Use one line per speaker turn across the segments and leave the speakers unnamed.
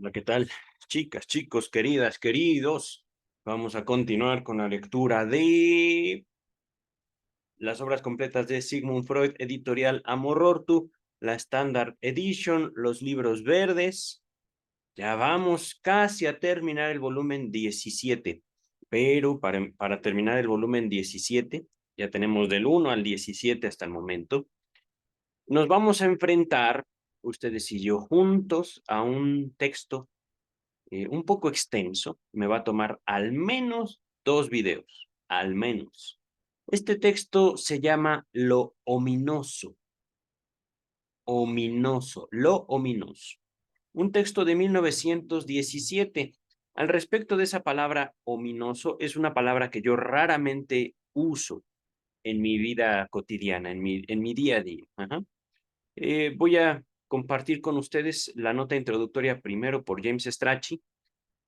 Hola, ¿qué tal? Chicas, chicos, queridas, queridos. Vamos a continuar con la lectura de las obras completas de Sigmund Freud, editorial Amor-Ortu, la Standard Edition, los libros verdes. Ya vamos casi a terminar el volumen 17, pero para terminar el volumen 17, ya tenemos del 1 al 17 hasta el momento, nos vamos a enfrentar, ustedes y yo juntos, a un texto un poco extenso, me va a tomar al menos 2 videos, al menos. Este texto se llama Lo ominoso, ominoso, lo ominoso. Un texto de 1917. Al respecto de esa palabra ominoso, es una palabra que yo raramente uso en mi vida cotidiana, en mi día a día. Ajá. Voy a compartir con ustedes la nota introductoria primero por James Strachey.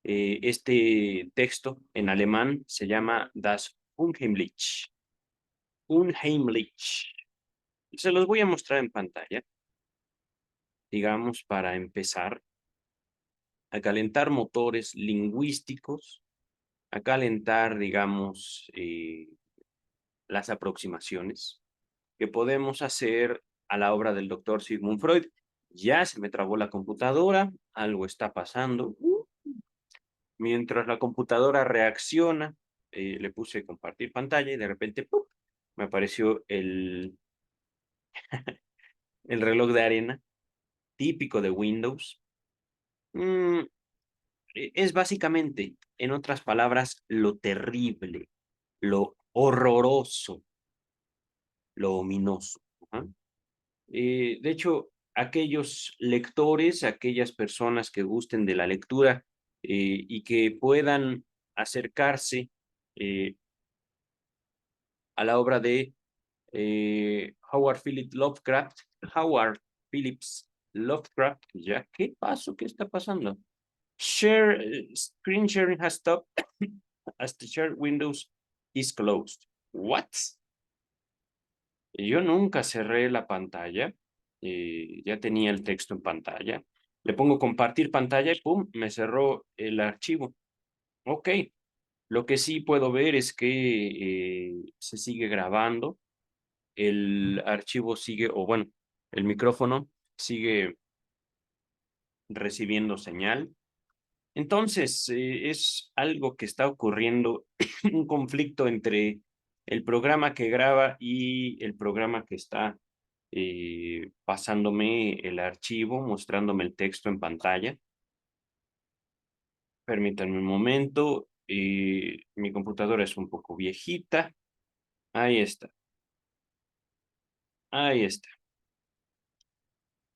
Este texto en alemán se llama Das Unheimlich. Unheimlich. Se los voy a mostrar en pantalla, digamos, para empezar a calentar motores lingüísticos, a calentar, digamos, las aproximaciones que podemos hacer a la obra del doctor Sigmund Freud. Ya se me trabó la computadora, algo está pasando. Mientras la computadora reacciona, le puse compartir pantalla y de repente ¡pum!, me apareció el reloj de arena, típico de Windows. Mm, es básicamente, en otras palabras, lo terrible, lo horroroso, lo ominoso. Ajá. De hecho, aquellos lectores, aquellas personas que gusten de la lectura y que puedan acercarse eh, a la obra de Howard Phillips Lovecraft, Howard Phillips Lovecraft, ¿ya qué pasó? ¿Qué está pasando? Screen sharing has stopped as the share windows is closed. What? Yo nunca cerré la pantalla, ya tenía el texto en pantalla. Le pongo compartir pantalla y ¡pum!, me cerró el archivo. Ok, lo que sí puedo ver es que se sigue grabando, el archivo sigue, o bueno, el micrófono sigue recibiendo señal. Entonces, es algo que está ocurriendo, un conflicto entre el programa que graba y el programa que está pasándome el archivo, mostrándome el texto en pantalla. Permítanme un momento, mi computadora es un poco viejita. Ahí está, ahí está.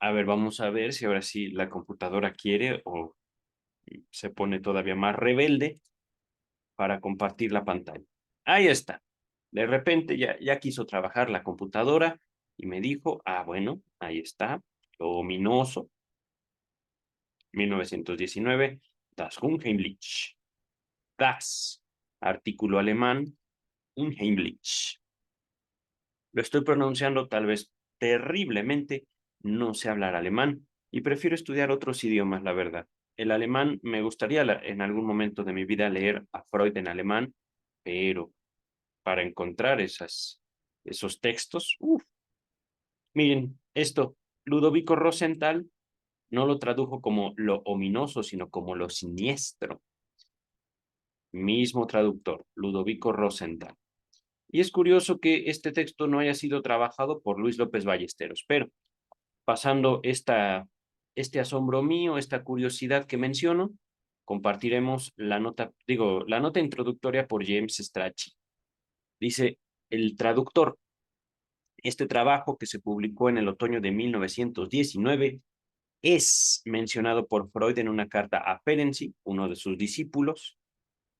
A ver, vamos a ver si ahora sí la computadora quiere o se pone todavía más rebelde para compartir la pantalla. Ahí está. De repente ya quiso trabajar la computadora y me dijo, ah, bueno, ahí está, lo ominoso, 1919, Das Unheimlich. Das, artículo alemán, Unheimlich. Lo estoy pronunciando tal vez terriblemente, no sé hablar alemán y prefiero estudiar otros idiomas, la verdad. El alemán me gustaría en algún momento de mi vida leer a Freud en alemán, pero para encontrar esos textos, miren, esto, Ludovico Rosenthal no lo tradujo como lo ominoso, sino como lo siniestro. Mismo traductor, Ludovico Rosenthal. Y es curioso que este texto no haya sido trabajado por Luis López Ballesteros, pero pasando este asombro mío, esta curiosidad que menciono, compartiremos la nota introductoria por James Strachey. Dice el traductor: este trabajo, que se publicó en el otoño de 1919, es mencionado por Freud en una carta a Ferenczi, uno de sus discípulos,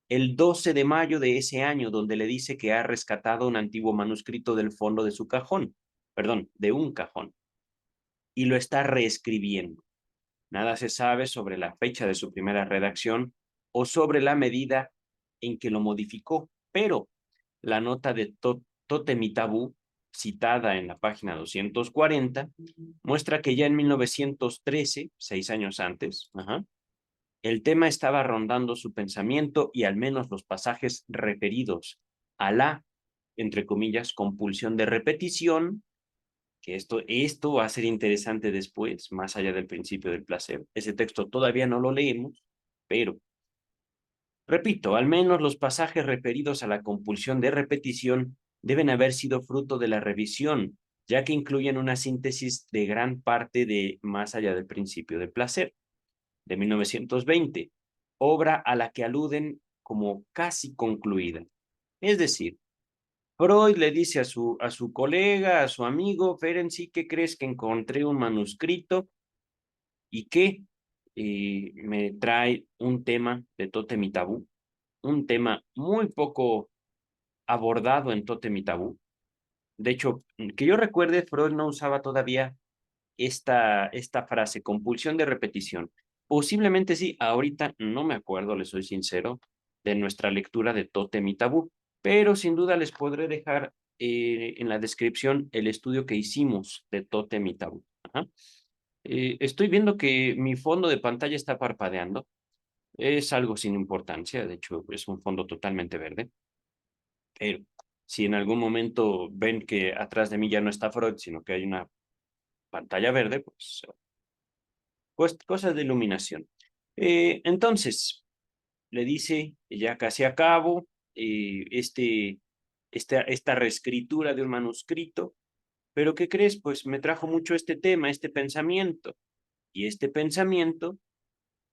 el 12 de mayo de ese año, donde le dice que ha rescatado un antiguo manuscrito del fondo de su cajón, perdón, de un cajón, y lo está reescribiendo. Nada se sabe sobre la fecha de su primera redacción o sobre la medida en que lo modificó, pero la nota de Totem y Tabú, citada en la página 240, muestra que ya en 1913, 6 años antes, El tema estaba rondando su pensamiento y al menos los pasajes referidos a la, entre comillas, compulsión de repetición, que esto va a ser interesante después, más allá del principio del placer. Ese texto todavía no lo leemos, pero, repito, al menos los pasajes referidos a la compulsión de repetición deben haber sido fruto de la revisión, ya que incluyen una síntesis de gran parte de más allá del principio del placer, de 1920, obra a la que aluden como casi concluida. Es decir, Freud le dice a su colega, a su amigo, Ferenczi, ¿qué crees que encontré un manuscrito y que me trae un tema de Tótem y Tabú? Un tema muy poco abordado en Tótem y Tabú. De hecho, que yo recuerde, Freud no usaba todavía esta frase, compulsión de repetición. Posiblemente sí, ahorita no me acuerdo, les soy sincero, de nuestra lectura de Tótem y Tabú, pero sin duda les podré dejar en la descripción el estudio que hicimos de Tótem y Tabú. Ajá. Estoy viendo que mi fondo de pantalla está parpadeando. Es algo sin importancia, de hecho es un fondo totalmente verde, pero si en algún momento ven que atrás de mí ya no está Freud, sino que hay una pantalla verde, pues cosas de iluminación. Entonces, le dice, ya casi acabo, esta reescritura de un manuscrito, pero ¿qué crees? Pues me trajo mucho este tema, este pensamiento, y este pensamiento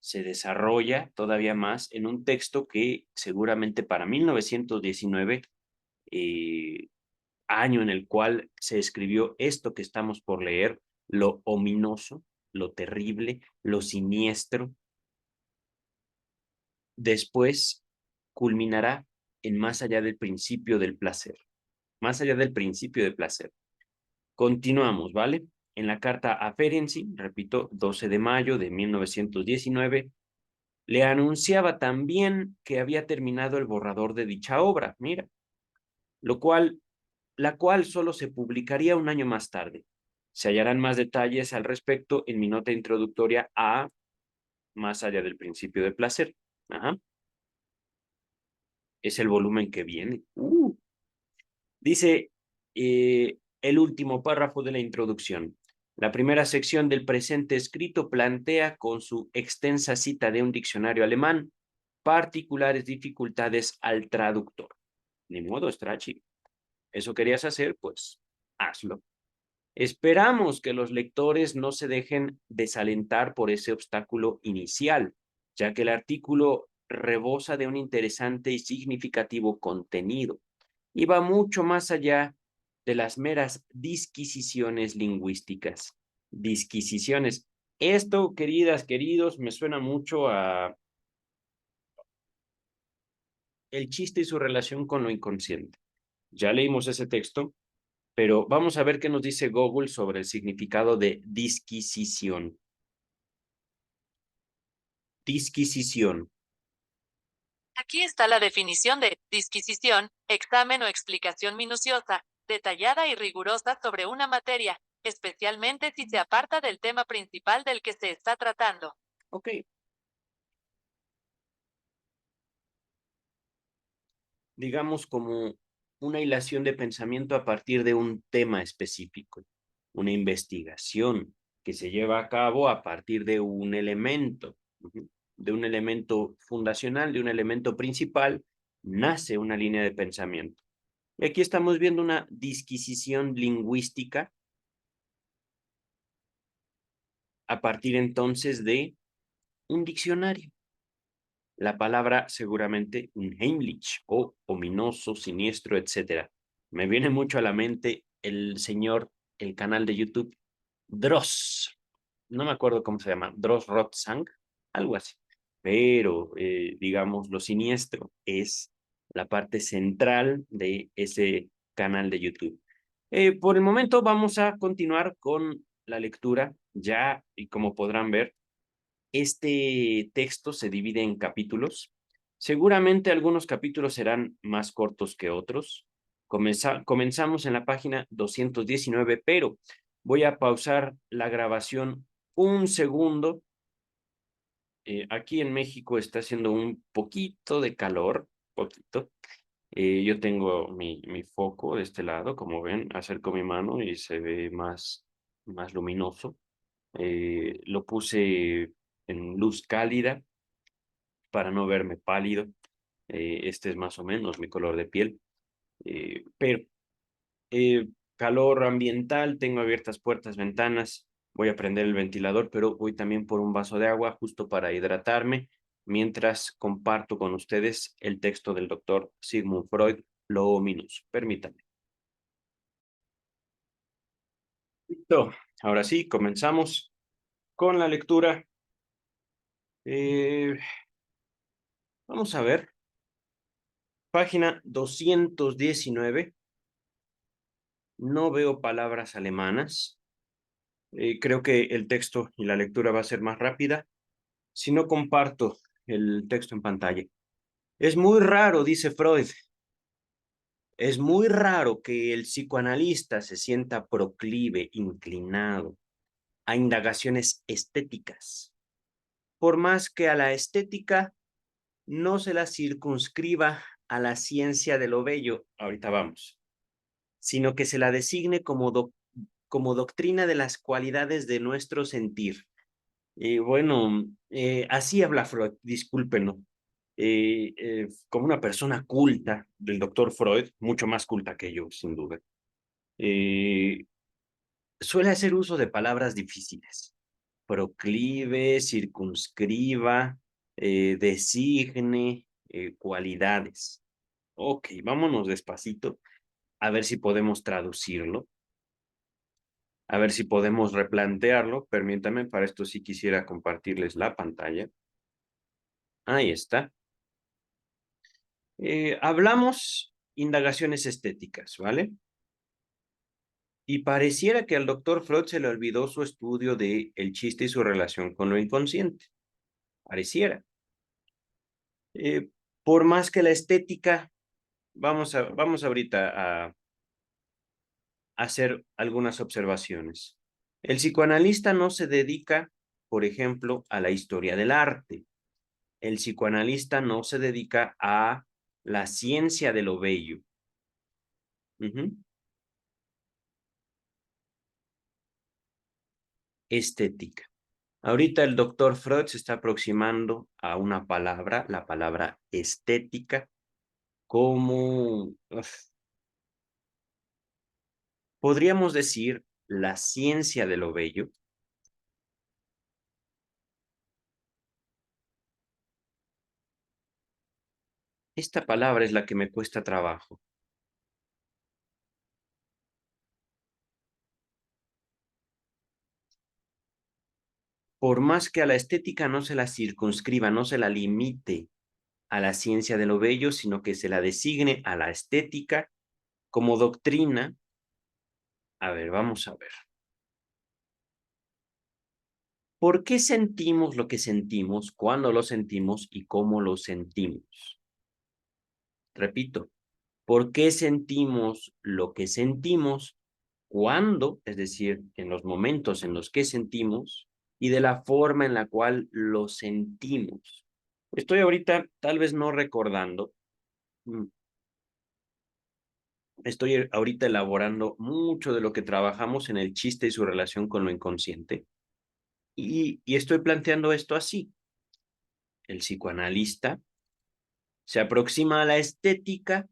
se desarrolla todavía más en un texto que seguramente para 1919, eh, año en el cual se escribió esto que estamos por leer, lo ominoso, lo terrible, lo siniestro, después culminará en más allá del principio del placer. Más allá del principio del placer. Continuamos, ¿vale? En la carta a Ferenczi, repito, 12 de mayo de 1919, le anunciaba también que había terminado el borrador de dicha obra, mira, la cual solo se publicaría un año más tarde. Se hallarán más detalles al respecto en mi nota introductoria a Más allá del principio del placer. Ajá. Es el volumen que viene. Dice el último párrafo de la introducción. La primera sección del presente escrito plantea con su extensa cita de un diccionario alemán particulares dificultades al traductor. Ni modo, Strachey. ¿Eso querías hacer? Pues hazlo. Esperamos que los lectores no se dejen desalentar por ese obstáculo inicial, ya que el artículo rebosa de un interesante y significativo contenido y va mucho más allá de las meras disquisiciones lingüísticas. Disquisiciones. Esto, queridas, queridos, me suena mucho a el chiste y su relación con lo inconsciente. Ya leímos ese texto, pero vamos a ver qué nos dice Google sobre el significado de disquisición. Disquisición.
Aquí está la definición de disquisición, examen o explicación minuciosa, detallada y rigurosa sobre una materia, especialmente si se aparta del tema principal del que se está tratando.
Ok. Digamos como una hilación de pensamiento a partir de un tema específico, una investigación que se lleva a cabo a partir de un elemento, de un elemento fundacional, de un elemento principal, nace una línea de pensamiento. Y aquí estamos viendo una disquisición lingüística a partir entonces de un diccionario. La palabra seguramente un Heimlich o ominoso, siniestro, etcétera. Me viene mucho a la mente el señor, el canal de YouTube, Dross. No me acuerdo cómo se llama, Dross Rotzang, algo así. Pero, digamos, lo siniestro es la parte central de ese canal de YouTube. Por el momento vamos a continuar con la lectura ya, y como podrán ver, este texto se divide en capítulos. Seguramente algunos capítulos serán más cortos que otros. Comenzamos en la página 219, pero voy a pausar la grabación un segundo Aquí en México está haciendo un poquito de calor, poquito. Yo tengo mi foco de este lado, como ven, acerco mi mano y se ve más luminoso. Lo puse en luz cálida para no verme pálido. Este es más o menos mi color de piel. Pero calor ambiental, tengo abiertas puertas, ventanas. Voy a prender el ventilador, pero voy también por un vaso de agua justo para hidratarme, mientras comparto con ustedes el texto del doctor Sigmund Freud, Lobo Minus. Permítanme. Listo. Ahora sí, comenzamos con la lectura. Eh, Vamos a ver. Página 219. No veo palabras alemanas. Creo que el texto y la lectura va a ser más rápida si no comparto el texto en pantalla. Es muy raro, dice Freud, es muy raro que el psicoanalista se sienta proclive, inclinado a indagaciones estéticas, por más que a la estética no se la circunscriba a la ciencia de lo bello, ahorita vamos, sino que se la designe como doctrina de las cualidades de nuestro sentir. Bueno, así habla Freud, discúlpenlo. Como una persona culta del doctor Freud, mucho más culta que yo, sin duda, eh, suele hacer uso de palabras difíciles. Proclive, circunscriba, designe, cualidades. Ok, vámonos despacito a ver si podemos traducirlo, a ver si podemos replantearlo. Permítanme, para esto sí quisiera compartirles la pantalla. Ahí está. Hablamos indagaciones estéticas, ¿vale? Y pareciera que al doctor Freud se le olvidó su estudio de el chiste y su relación con lo inconsciente. Pareciera. Eh, por más que la estética, vamos ahorita a hacer algunas observaciones. El psicoanalista no se dedica, por ejemplo, a la historia del arte. El psicoanalista no se dedica a la ciencia de lo bello. Estética. Ahorita el doctor Freud se está aproximando a una palabra, la palabra estética, como podríamos decir la ciencia de lo bello. Esta palabra es la que me cuesta trabajo. Por más que a la estética no se la circunscriba, no se la limite a la ciencia de lo bello, sino que se la designe a la estética como doctrina. A ver, vamos a ver. ¿Por qué sentimos lo que sentimos, cuándo lo sentimos y cómo lo sentimos? Repito, ¿por qué sentimos lo que sentimos, cuándo, es decir, en los momentos en los que sentimos y de la forma en la cual lo sentimos? Estoy ahorita tal vez no recordando, estoy ahorita elaborando mucho de lo que trabajamos en el chiste y su relación con lo inconsciente, y estoy planteando esto así. El psicoanalista se aproxima a la estética.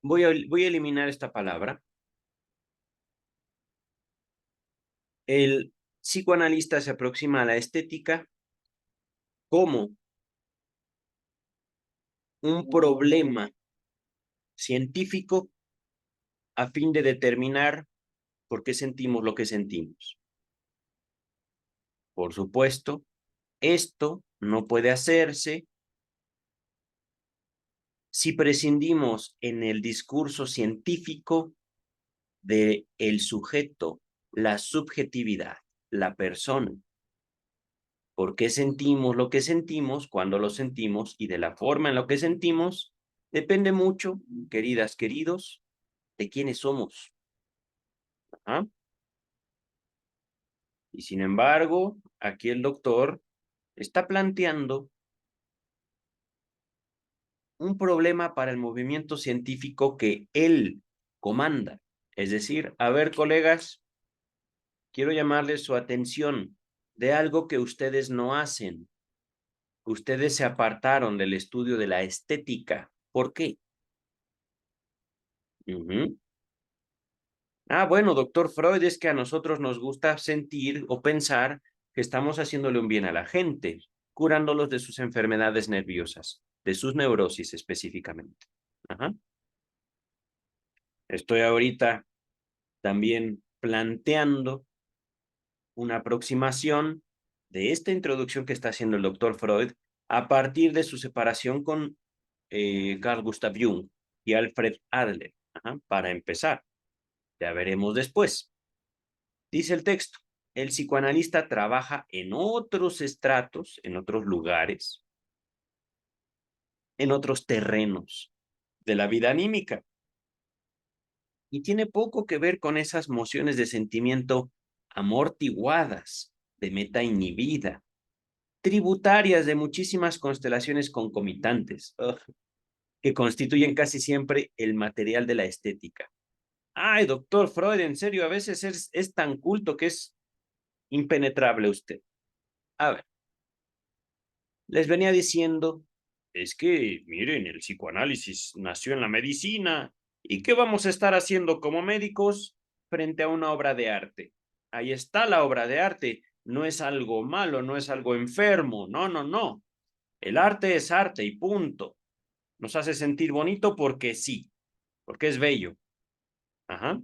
Voy a eliminar esta palabra. El psicoanalista se aproxima a la estética como un problema científico a fin de determinar por qué sentimos lo que sentimos. Por supuesto, esto no puede hacerse si prescindimos en el discurso científico de el sujeto, la subjetividad, la persona. ¿Por qué sentimos lo que sentimos, cuando lo sentimos y de la forma en la que sentimos? Depende mucho, queridas, queridos, de quiénes somos. ¿Ah? Y sin embargo, aquí el doctor está planteando un problema para el movimiento científico que él comanda. Es decir, a ver, colegas, quiero llamarles su atención de algo que ustedes no hacen. Ustedes se apartaron del estudio de la estética. ¿Por qué? Bueno, doctor Freud, es que a nosotros nos gusta sentir o pensar que estamos haciéndole un bien a la gente, curándolos de sus enfermedades nerviosas, de sus neurosis específicamente. Ajá. Estoy ahorita también planteando una aproximación de esta introducción que está haciendo el doctor Freud a partir de su separación con Carl Gustav Jung y Alfred Adler. Ajá, para empezar, ya veremos después. Dice el texto, el psicoanalista trabaja en otros estratos, en otros lugares, en otros terrenos de la vida anímica y tiene poco que ver con esas mociones de sentimiento amortiguadas, de meta inhibida, tributarias de muchísimas constelaciones concomitantes, que constituyen casi siempre el material de la estética. Ay, doctor Freud, en serio, a veces es tan culto que es impenetrable usted. A ver, les venía diciendo, es que, miren, el psicoanálisis nació en la medicina, ¿y qué vamos a estar haciendo como médicos frente a una obra de arte? Ahí está la obra de arte, no es algo malo, no es algo enfermo, no, no, no. El arte es arte y punto. Nos hace sentir bonito porque sí, porque es bello. Ajá.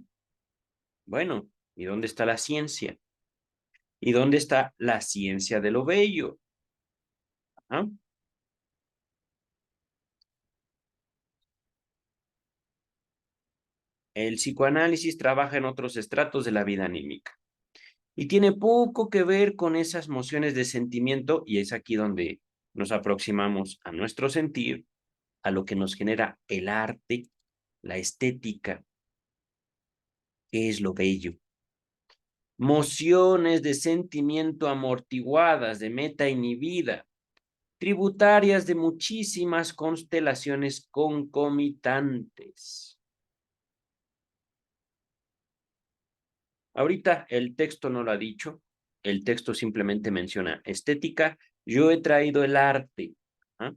Bueno, ¿y dónde está la ciencia? ¿Y dónde está la ciencia de lo bello? Ajá. El psicoanálisis trabaja en otros estratos de la vida anímica y tiene poco que ver con esas mociones de sentimiento y es aquí donde nos aproximamos a nuestro sentir, a lo que nos genera el arte, la estética, que es lo bello. Mociones de sentimiento amortiguadas, de meta inhibida, tributarias de muchísimas constelaciones concomitantes. Ahorita el texto no lo ha dicho, el texto simplemente menciona estética. Yo he traído el arte, ¿ah?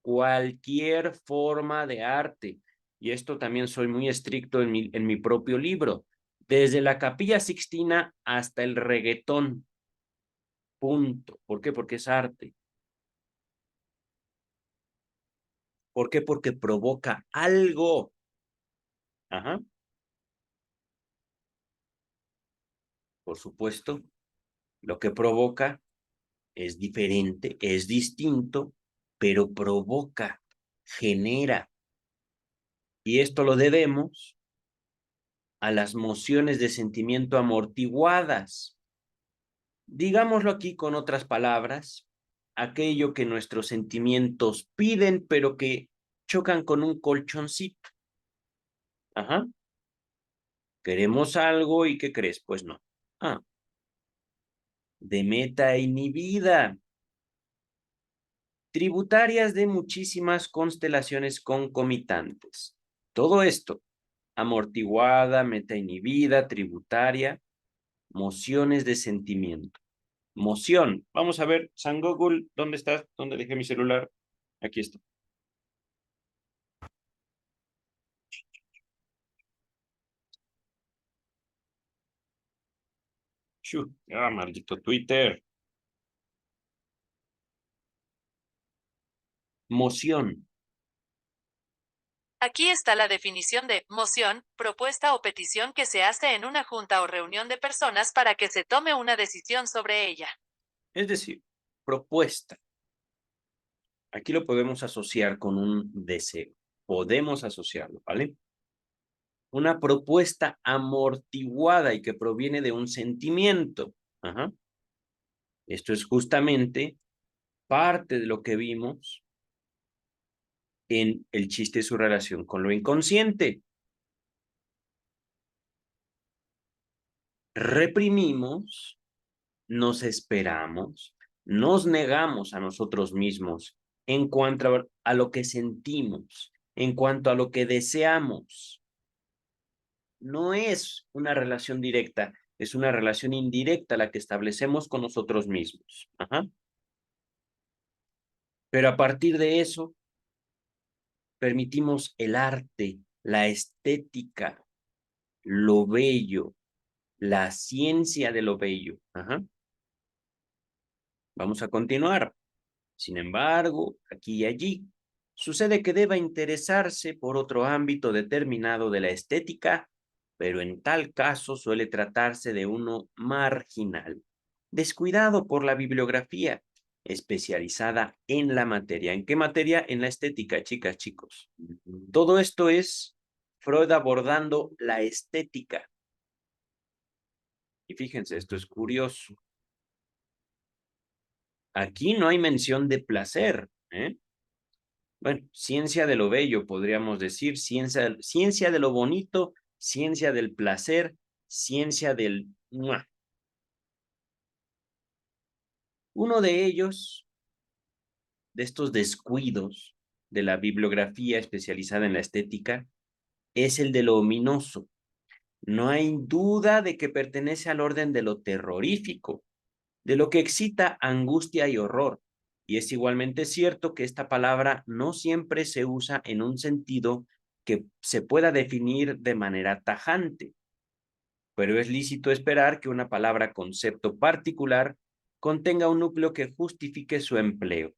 Cualquier forma de arte. Y esto también soy muy estricto en mi propio libro. Desde la Capilla Sixtina hasta el reggaetón. Punto. ¿Por qué? Porque es arte. ¿Por qué? Porque provoca algo. Ajá. Por supuesto, lo que provoca es diferente, es distinto, pero provoca, genera. Y esto lo debemos a las mociones de sentimiento amortiguadas. Digámoslo aquí con otras palabras, aquello que nuestros sentimientos piden, pero que chocan con un colchoncito. Ajá. Queremos algo y ¿qué crees? Pues no. De meta inhibida. Tributarias de muchísimas constelaciones concomitantes. Todo esto, amortiguada, meta inhibida, tributaria, mociones de sentimiento. Moción. Vamos a ver, San Google, ¿dónde estás? ¿Dónde dejé mi celular? Aquí está. Maldito Twitter. Moción.
Aquí está la definición de moción, propuesta o petición que se hace en una junta o reunión de personas para que se tome una decisión sobre ella.
Es decir, propuesta. Aquí lo podemos asociar con un deseo. Podemos asociarlo, ¿vale? Una propuesta amortiguada y que proviene de un sentimiento. Ajá. Esto es justamente parte de lo que vimos en el chiste de su relación con lo inconsciente. Reprimimos nos esperamos, nos negamos a nosotros mismos en cuanto a lo que sentimos, en cuanto a lo que deseamos. No es una relación directa, es una relación indirecta la que establecemos con nosotros mismos. Ajá. Pero a partir de eso, permitimos el arte, la estética, lo bello, la ciencia de lo bello. Ajá. Vamos a continuar. Sin embargo, aquí y allí, sucede que deba interesarse por otro ámbito determinado de la estética, pero en tal caso suele tratarse de uno marginal, descuidado por la bibliografía, especializada en la materia. ¿En qué materia? En la estética, chicas, chicos. Todo esto es Freud abordando la estética. Y fíjense, esto es curioso. Aquí no hay mención de placer, ¿eh? Bueno, ciencia de lo bello, podríamos decir, ciencia de lo bonito, ciencia del placer, ciencia del... ¡mua! Uno de ellos, de estos descuidos de la bibliografía especializada en la estética, es el de lo ominoso. No hay duda de que pertenece al orden de lo terrorífico, de lo que excita angustia y horror. Y es igualmente cierto que esta palabra no siempre se usa en un sentido que se pueda definir de manera tajante, pero es lícito esperar que una palabra concepto particular contenga un núcleo que justifique su empleo.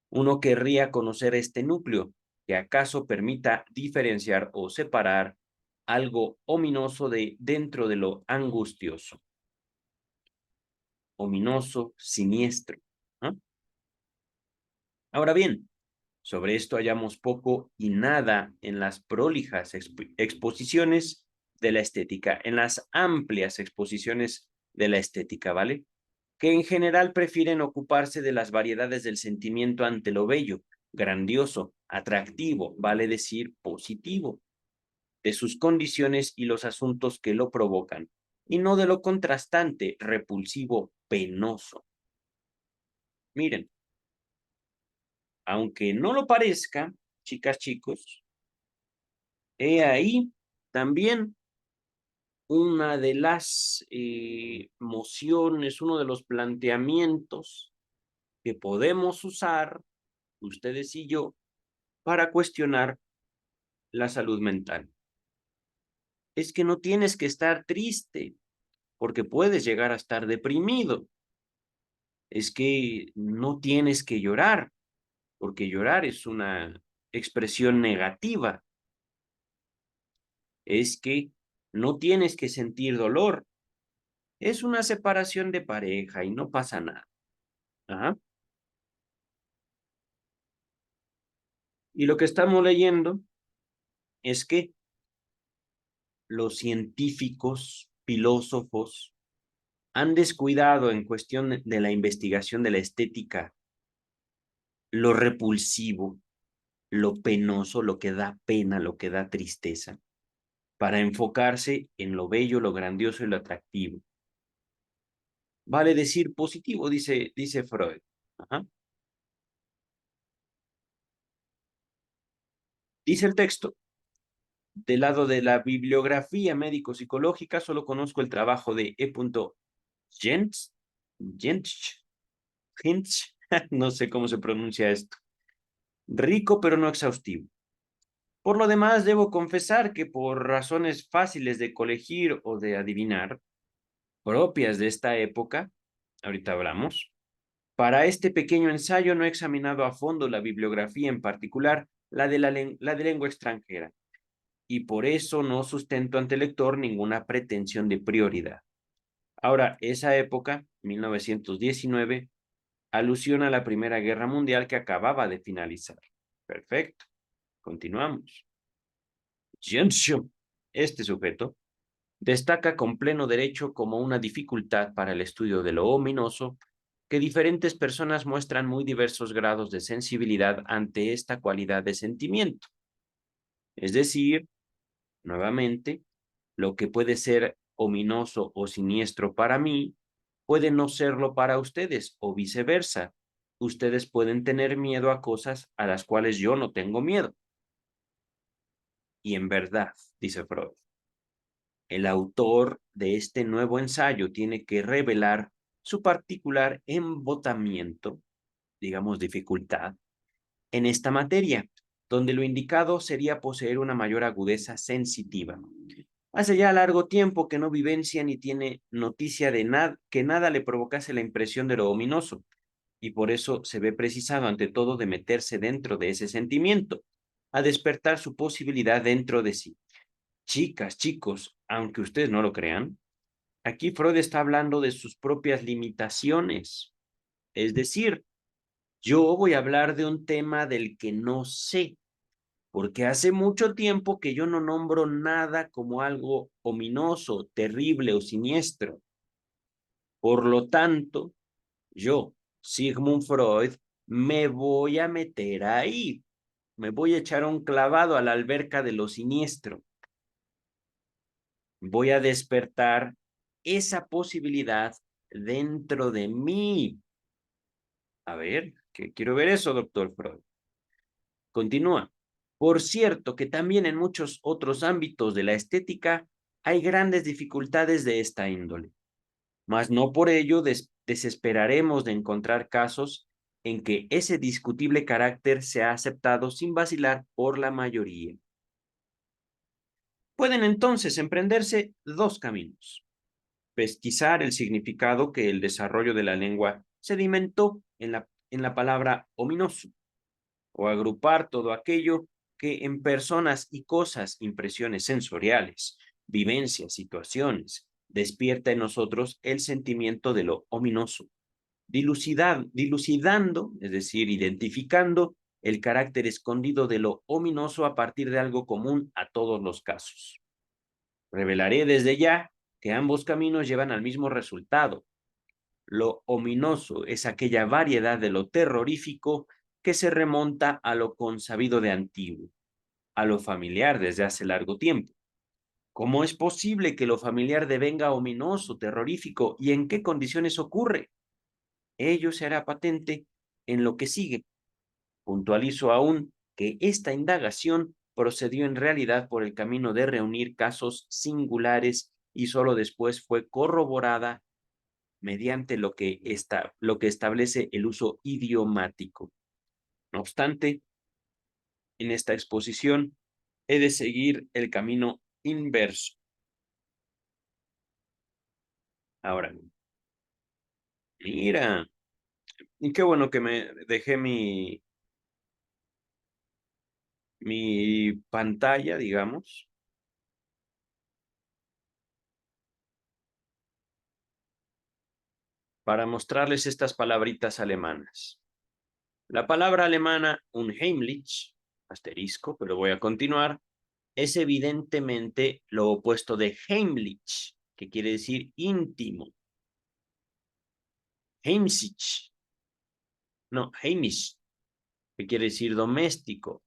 Uno querría conocer este núcleo, que acaso permita diferenciar o separar algo ominoso de dentro de lo angustioso, ominoso, siniestro. ¿Ah? Ahora bien, sobre esto hallamos poco y nada en las prolijas exposiciones de la estética, en las amplias exposiciones de la estética, ¿vale? Que en general prefieren ocuparse de las variedades del sentimiento ante lo bello, grandioso, atractivo, vale decir positivo, de sus condiciones y los asuntos que lo provocan, y no de lo contrastante, repulsivo, penoso. Miren, aunque no lo parezca, chicas, chicos, he ahí también una de las mociones, uno de los planteamientos que podemos usar, ustedes y yo, para cuestionar la salud mental. Es que no tienes que estar triste, porque puedes llegar a estar deprimido. Es que no tienes que llorar, porque llorar es una expresión negativa. Es que no tienes que sentir dolor. Es una separación de pareja y no pasa nada. Ajá. Y lo que estamos leyendo es que los científicos, filósofos, han descuidado en cuestión de la investigación de la estética lo repulsivo, lo penoso, lo que da pena, lo que da tristeza, para enfocarse en lo bello, lo grandioso y lo atractivo. Vale decir positivo, dice Freud. Ajá. Dice el texto, del lado de la bibliografía médico-psicológica, solo conozco el trabajo de E. Jentsch, Jentsch, Jentsch, no sé cómo se pronuncia esto. Rico, pero no exhaustivo. Por lo demás, debo confesar que por razones fáciles de colegir o de adivinar, propias de esta época, ahorita hablamos, para este pequeño ensayo no he examinado a fondo la bibliografía, en particular la de lengua extranjera, y por eso no sustento ante el lector ninguna pretensión de prioridad. Ahora, esa época, 1919, alusión a la Primera Guerra Mundial que acababa de finalizar. Perfecto. Continuamos. Jianxiu, este sujeto, destaca con pleno derecho como una dificultad para el estudio de lo ominoso que diferentes personas muestran muy diversos grados de sensibilidad ante esta cualidad de sentimiento. Es decir, nuevamente, lo que puede ser ominoso o siniestro para mí puede no serlo para ustedes o viceversa. Ustedes pueden tener miedo a cosas a las cuales yo no tengo miedo. Y en verdad, dice Freud, el autor de este nuevo ensayo tiene que revelar su particular embotamiento, digamos dificultad, en esta materia, donde lo indicado sería poseer una mayor agudeza sensitiva. Hace ya largo tiempo que no vivencia ni tiene noticia de nada, que nada le provocase la impresión de lo ominoso, y por eso se ve precisado ante todo de meterse dentro de ese sentimiento, a despertar su posibilidad dentro de sí. Chicas, chicos, aunque ustedes no lo crean, aquí Freud está hablando de sus propias limitaciones. Es decir, yo voy a hablar de un tema del que no sé, porque hace mucho tiempo que yo no nombro nada como algo ominoso, terrible o siniestro. Por lo tanto, yo, Sigmund Freud, me voy a meter ahí. Me voy a echar un clavado a la alberca de lo siniestro. Voy a despertar esa posibilidad dentro de mí. A ver, que quiero ver eso, doctor Freud. Continúa. Por cierto, que también en muchos otros ámbitos de la estética hay grandes dificultades de esta índole, mas no por ello desesperaremos de encontrar casos en que ese discutible carácter sea aceptado sin vacilar por la mayoría. Pueden entonces emprenderse dos caminos: pesquisar el significado que el desarrollo de la lengua sedimentó en la palabra ominoso, o agrupar todo aquello que en personas y cosas, impresiones sensoriales, vivencias, situaciones, despierta en nosotros el sentimiento de lo ominoso, dilucidando, es decir, identificando el carácter escondido de lo ominoso a partir de algo común a todos los casos. Revelaré desde ya que ambos caminos llevan al mismo resultado. Lo ominoso es aquella variedad de lo terrorífico que se remonta a lo consabido de antiguo, a lo familiar desde hace largo tiempo. ¿Cómo es posible que lo familiar devenga ominoso, terrorífico, y en qué condiciones ocurre? Ello se hará patente en lo que sigue. Puntualizo aún que esta indagación procedió en realidad por el camino de reunir casos singulares y solo después fue corroborada mediante lo que establece el uso idiomático. No obstante, en esta exposición he de seguir el camino inverso. Ahora, mira, y qué bueno que me dejé mi pantalla, digamos, para mostrarles estas palabritas alemanas. La palabra alemana unheimlich, asterisco, pero voy a continuar, es evidentemente lo opuesto de heimlich, que quiere decir íntimo. Heimsich, no, heimisch, que quiere decir doméstico.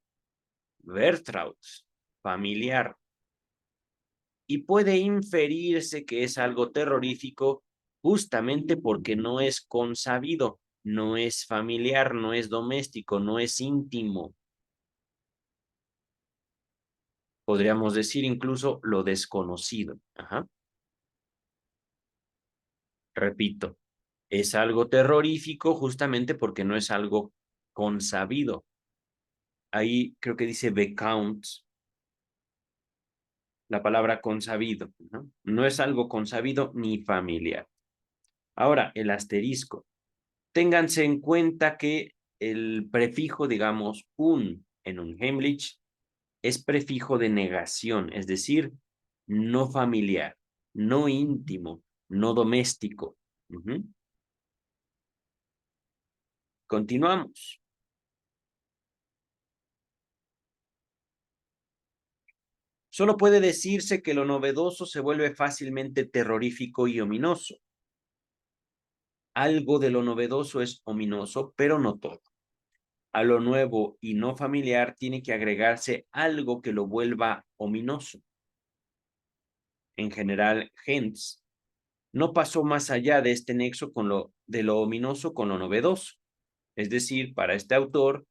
Vertraut, familiar. Y puede inferirse que es algo terrorífico justamente porque no es consabido, no es familiar, no es doméstico, no es íntimo. Podríamos decir incluso lo desconocido. Ajá. Repito, es algo terrorífico justamente porque no es algo consabido. Ahí creo que dice bekannt, la palabra consabido, ¿no? No es algo consabido ni familiar. Ahora, el asterisco. Ténganse en cuenta que el prefijo, digamos, un en un Heimlich es prefijo de negación, es decir, no familiar, no íntimo, no doméstico. Continuamos. Solo puede decirse que lo novedoso se vuelve fácilmente terrorífico y ominoso. Algo de lo novedoso es ominoso, pero no todo. A lo nuevo y no familiar tiene que agregarse algo que lo vuelva ominoso. En general, gens no pasó más allá de este nexo de lo ominoso con lo novedoso. Es decir, para este autor,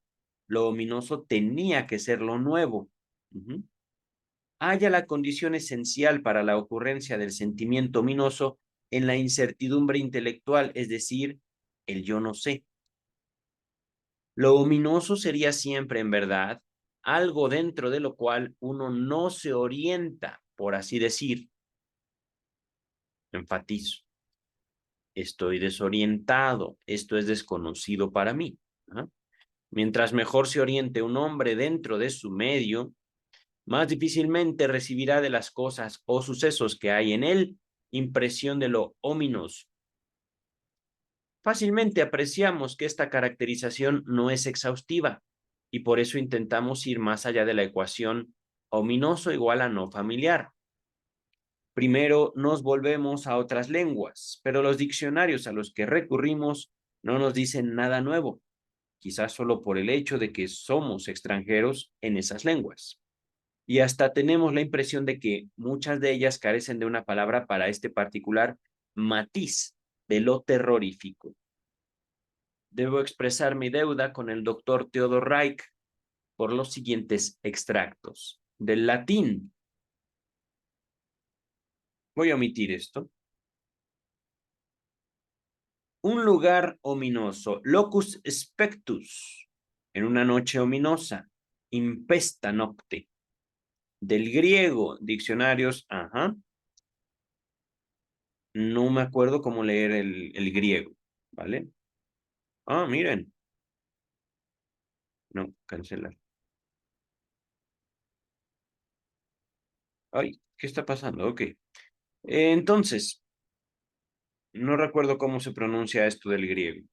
lo ominoso tenía que ser lo nuevo. Halla la condición esencial para la ocurrencia del sentimiento ominoso en la incertidumbre intelectual, es decir, el yo no sé. Lo ominoso sería siempre, en verdad, algo dentro de lo cual uno no se orienta, por así decir. Enfatizo. Estoy desorientado, esto es desconocido para mí. Mientras mejor se oriente un hombre dentro de su medio, más difícilmente recibirá de las cosas o sucesos que hay en él impresión de lo ominoso. Fácilmente apreciamos que esta caracterización no es exhaustiva y por eso intentamos ir más allá de la ecuación ominoso igual a no familiar. Primero nos volvemos a otras lenguas, pero los diccionarios a los que recurrimos no nos dicen nada nuevo, quizás solo por el hecho de que somos extranjeros en esas lenguas. Y hasta tenemos la impresión de que muchas de ellas carecen de una palabra para este particular matiz de lo terrorífico. Debo expresar mi deuda con el doctor Theodor Reich por los siguientes extractos. Del latín. Voy a omitir esto. Un lugar ominoso, locus spectus, en una noche ominosa, impesta nocte. Del griego, diccionarios, no me acuerdo cómo leer el griego, ¿vale? Ah, miren. No, cancelar. Ay, ¿qué está pasando? Ok. Entonces, no recuerdo cómo se pronuncia esto del griego.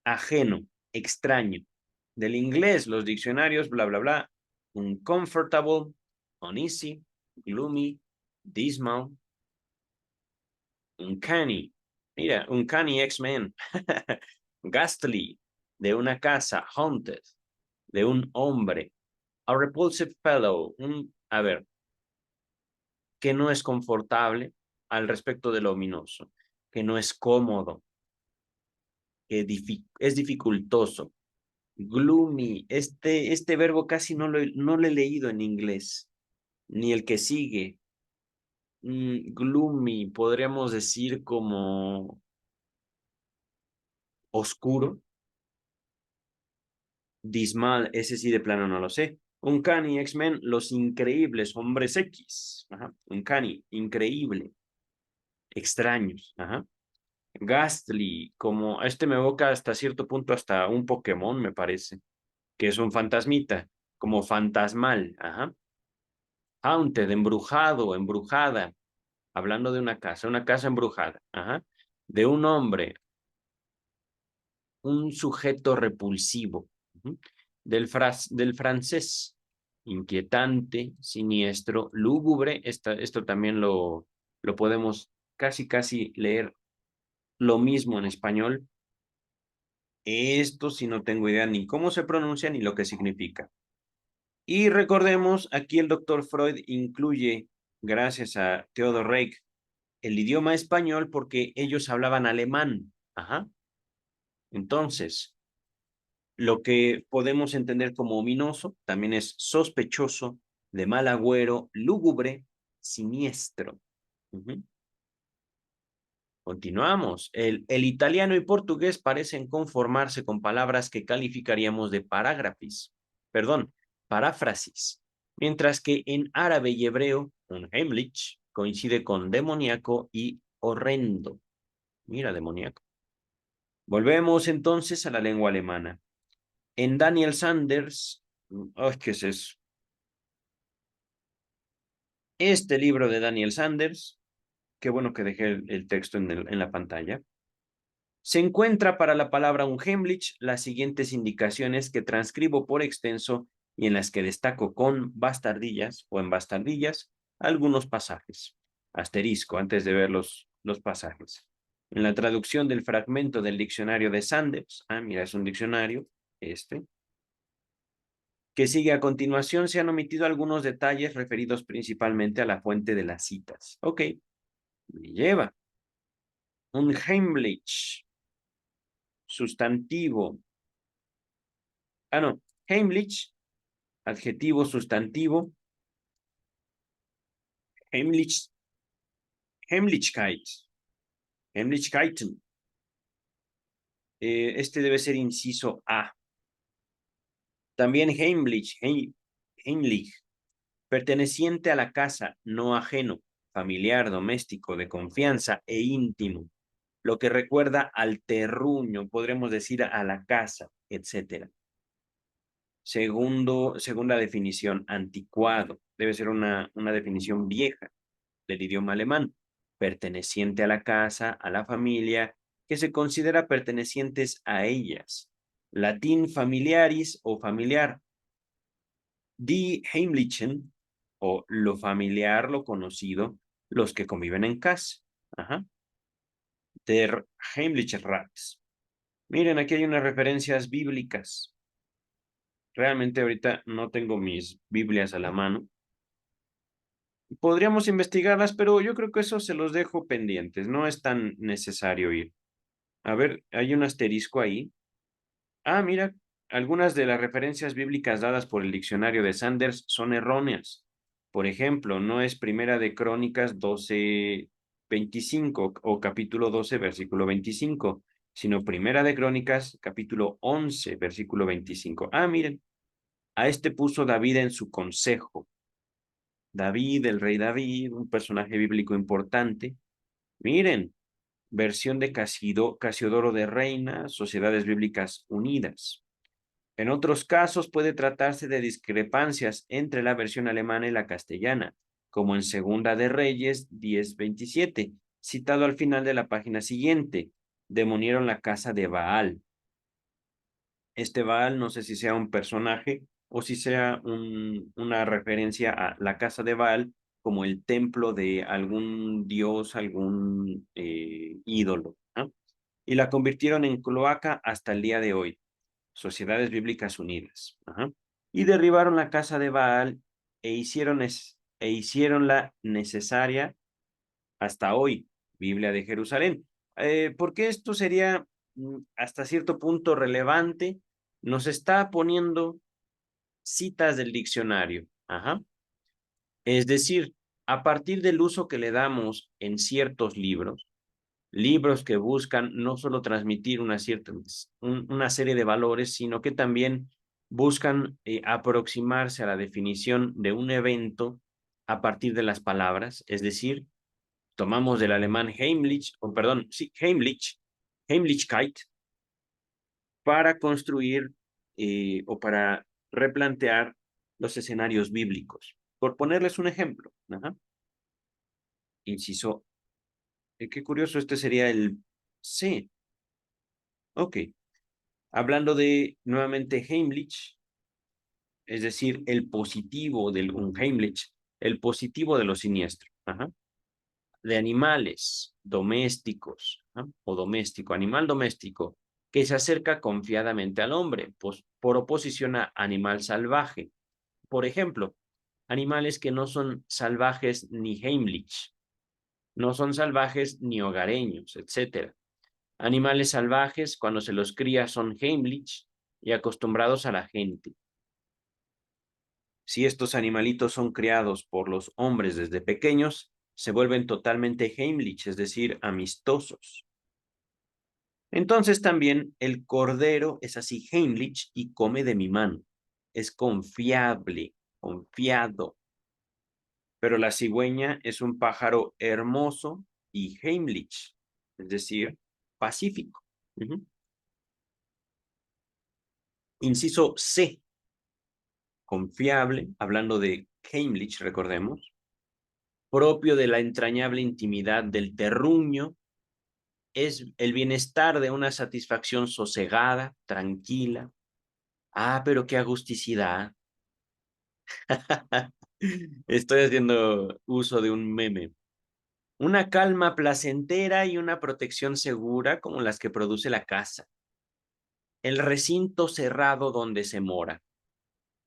Ajeno, extraño. Del inglés, los diccionarios, bla, bla, bla. Uncomfortable, uneasy, gloomy, dismal, uncanny. Mira, uncanny X-Men. Ghastly, de una casa, haunted, de un hombre. A repulsive fellow, a ver, que no es confortable al respecto de lo ominoso, que no es cómodo, que es dificultoso. Gloomy, este verbo casi no lo he leído en inglés, ni el que sigue. Gloomy, podríamos decir como oscuro. Dismal, ese sí de plano no lo sé. Uncanny, X-Men, los increíbles, hombres X. Uncanny, increíble, extraños. Ghastly, como este me evoca hasta cierto punto hasta un Pokémon, me parece, que es un fantasmita, como fantasmal. Haunted, embrujado, embrujada, hablando de una casa embrujada. De un hombre, un sujeto repulsivo. Del francés, inquietante, siniestro, lúgubre. Esto también lo podemos casi leer lo mismo en español. Esto sí no tengo idea ni cómo se pronuncia ni lo que significa. Y recordemos, aquí el doctor Freud incluye, gracias a Theodor Reich, el idioma español porque ellos hablaban alemán. Entonces, lo que podemos entender como ominoso también es sospechoso, de mal agüero, lúgubre, siniestro. Continuamos. El italiano y portugués parecen conformarse con palabras que calificaríamos de paráfrasis, mientras que en árabe y hebreo, un Heimlich coincide con demoníaco y horrendo. Mira, demoníaco. Volvemos entonces a la lengua alemana. En Daniel Sanders, ¿qué es eso? Este libro de Daniel Sanders, qué bueno que dejé el texto en la pantalla. Se encuentra para la palabra Unheimlich las siguientes indicaciones que transcribo por extenso y en las que destaco con bastardillas o en bastardillas algunos pasajes. Asterisco antes de ver los pasajes. En la traducción del fragmento del diccionario de Sanders, mira, es un diccionario, que sigue a continuación, se han omitido algunos detalles referidos principalmente a la fuente de las citas. Ok, Me lleva. Un Heimlich, sustantivo. Ah, no. Heimlich, adjetivo, sustantivo. Heimlich, Heimlichkeit. Heimlichkeiten. Este debe ser inciso A. También Heimlich, Heimlich, perteneciente a la casa, no ajeno, familiar, doméstico, de confianza e íntimo, lo que recuerda al terruño, podremos decir a la casa, etcétera. Segunda definición, anticuado, debe ser una definición vieja del idioma alemán, perteneciente a la casa, a la familia, que se considera pertenecientes a ellas. Latín familiaris o familiar. Die Heimlichen, o lo familiar, lo conocido, los que conviven en casa. Ajá. Der Heimliche Rat. Miren, aquí hay unas referencias bíblicas. Realmente ahorita no tengo mis Biblias a la mano. Podríamos investigarlas, pero yo creo que eso se los dejo pendientes. No es tan necesario ir. A ver, hay un asterisco ahí. Ah, mira, algunas de las referencias bíblicas dadas por el diccionario de Sanders son erróneas. Por ejemplo, no es Primera de Crónicas 12:25 o capítulo 12, versículo 25, sino Primera de Crónicas, capítulo 11, versículo 25. Ah, miren, a este puso David en su consejo. David, el rey David, un personaje bíblico importante. Miren, versión de Casiodoro de Reina, Sociedades Bíblicas Unidas. En otros casos puede tratarse de discrepancias entre la versión alemana y la castellana, como en Segunda de Reyes 10:27, citado al final de la página siguiente. Demonieron la casa de Baal. Este Baal no sé si sea un personaje o si sea una referencia a la casa de Baal como el templo de algún dios, algún ídolo, ¿no? Y la convirtieron en cloaca hasta el día de hoy. Sociedades Bíblicas Unidas. Ajá. Y derribaron la casa de Baal e hicieronla necesaria hasta hoy, Biblia de Jerusalén. ¿Por qué esto sería hasta cierto punto relevante? Nos está poniendo citas del diccionario. Ajá. Es decir, a partir del uso que le damos en ciertos libros que buscan no solo transmitir una serie de valores, sino que también buscan aproximarse a la definición de un evento a partir de las palabras, es decir, tomamos del alemán Heimlich, o perdón, sí, Heimlich, Heimlichkeit, para construir o para replantear los escenarios bíblicos. Por ponerles un ejemplo, ajá. Inciso, qué curioso, este sería el C. Ok. Hablando de nuevamente Heimlich, es decir, el positivo del un Heimlich, el positivo de lo siniestro. Ajá. De animales domésticos, ¿no? O doméstico, animal doméstico, que se acerca confiadamente al hombre, pues, por oposición a animal salvaje. Por ejemplo, animales que no son salvajes ni Heimlich, no son salvajes ni hogareños, etcétera. Animales salvajes, cuando se los cría, son Heimlich y acostumbrados a la gente. Si estos animalitos son criados por los hombres desde pequeños, se vuelven totalmente Heimlich, es decir, amistosos. Entonces también el cordero es así Heimlich y come de mi mano. Es confiable, confiado. Pero la cigüeña es un pájaro hermoso y Heimlich, es decir, pacífico. Inciso C, confiable, hablando de Heimlich, recordemos, propio de la entrañable intimidad del terruño, es el bienestar de una satisfacción sosegada, tranquila. Ah, pero qué agusticidad. Estoy haciendo uso de un meme. Una calma placentera y una protección segura como las que produce la casa. El recinto cerrado donde se mora.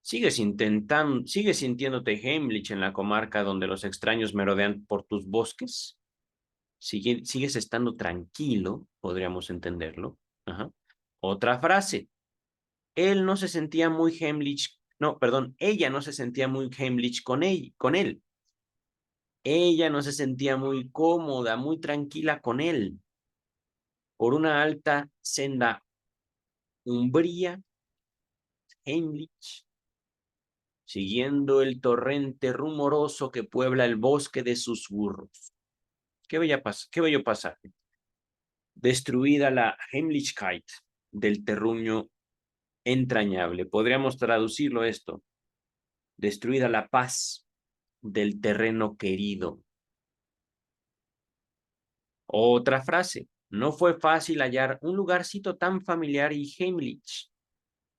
¿Sigues sintiéndote Heimlich en la comarca donde los extraños merodean por tus bosques? Sigues estando tranquilo, podríamos entenderlo. Ajá. Otra frase. Él no se sentía muy Heimlich, no, perdón, ella no se sentía muy Heimlich con él. Ella no se sentía muy cómoda, muy tranquila con él. Por una alta senda umbría, Heimlich, siguiendo el torrente rumoroso que puebla el bosque de susurros. Qué bello pasaje. Destruida la Heimlichkeit del terruño entrañable. Podríamos traducirlo esto. Destruida la paz del terreno querido. Otra frase. No fue fácil hallar un lugarcito tan familiar y Heimlich.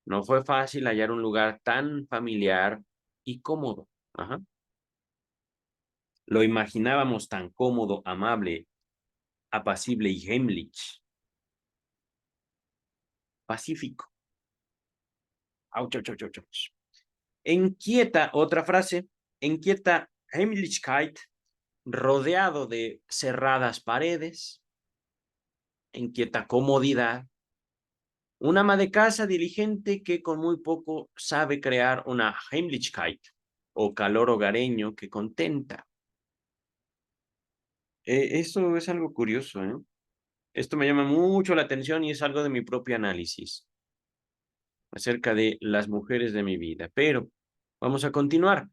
No fue fácil hallar un lugar tan familiar y cómodo. Ajá. Lo imaginábamos tan cómodo, amable, apacible y Heimlich. Pacífico. Auch, auch, auch, auch, auch. Inquieta, otra frase. Inquieta Heimlichkeit, rodeado de cerradas paredes. Inquieta comodidad. Un ama de casa diligente que con muy poco sabe crear una Heimlichkeit o calor hogareño que contenta. Eso es algo curioso, ¿eh? Esto me llama mucho la atención y es algo de mi propio análisis acerca de las mujeres de mi vida. Pero vamos a continuar.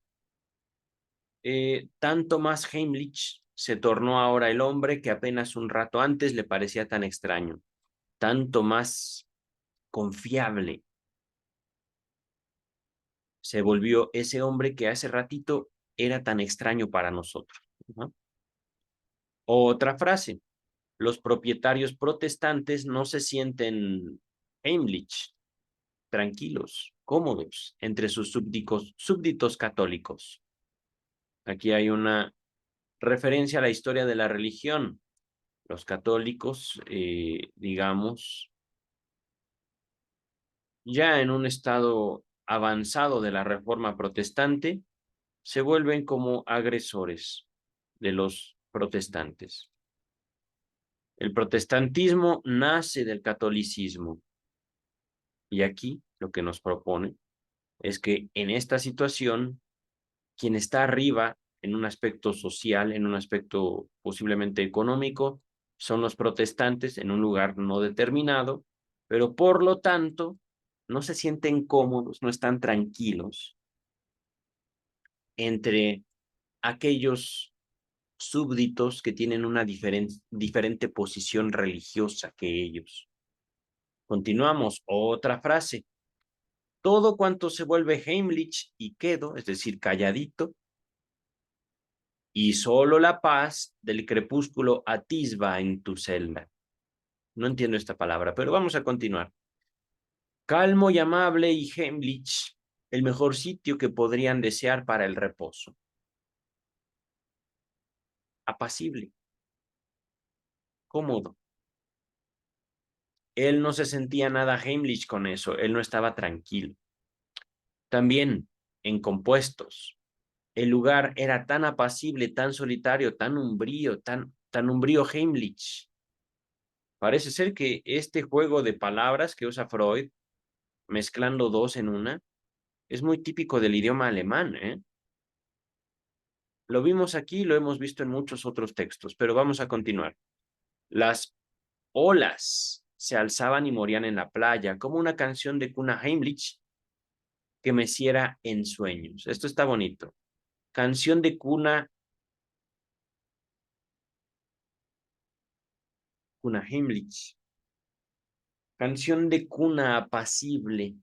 Tanto más Heimlich se tornó ahora el hombre que apenas un rato antes le parecía tan extraño, tanto más confiable se volvió ese hombre que hace ratito era tan extraño para nosotros, ¿no? Otra frase, los propietarios protestantes no se sienten Heimlich, tranquilos, cómodos entre sus súbditos católicos. Aquí hay una referencia a la historia de la religión. Los católicos, digamos, ya en un estado avanzado de la reforma protestante, se vuelven como agresores de los protestantes. El protestantismo nace del catolicismo y aquí lo que nos propone es que en esta situación, quien está arriba en un aspecto social, en un aspecto posiblemente económico, son los protestantes en un lugar no determinado, pero por lo tanto no se sienten cómodos, no están tranquilos entre aquellos súbditos que tienen una diferente posición religiosa que ellos. Continuamos, otra frase. Todo cuanto se vuelve Heimlich y quedo, es decir, calladito, y solo la paz del crepúsculo atisba en tu celda. No entiendo esta palabra, pero vamos a continuar. Calmo y amable y Heimlich, el mejor sitio que podrían desear para el reposo. Apacible, cómodo. Él no se sentía nada Heimlich con eso, él no estaba tranquilo. También en compuestos. El lugar era tan apacible, tan solitario, tan umbrío, tan umbrío Heimlich. Parece ser que este juego de palabras que usa Freud, mezclando dos en una, es muy típico del idioma alemán, ¿eh? Lo vimos aquí, lo hemos visto en muchos otros textos, pero vamos a continuar. Las olas se alzaban y morían en la playa, como una canción de cuna Heimlich que meciera en sueños. Esto está bonito. Canción de cuna Heimlich. Canción de cuna apacible.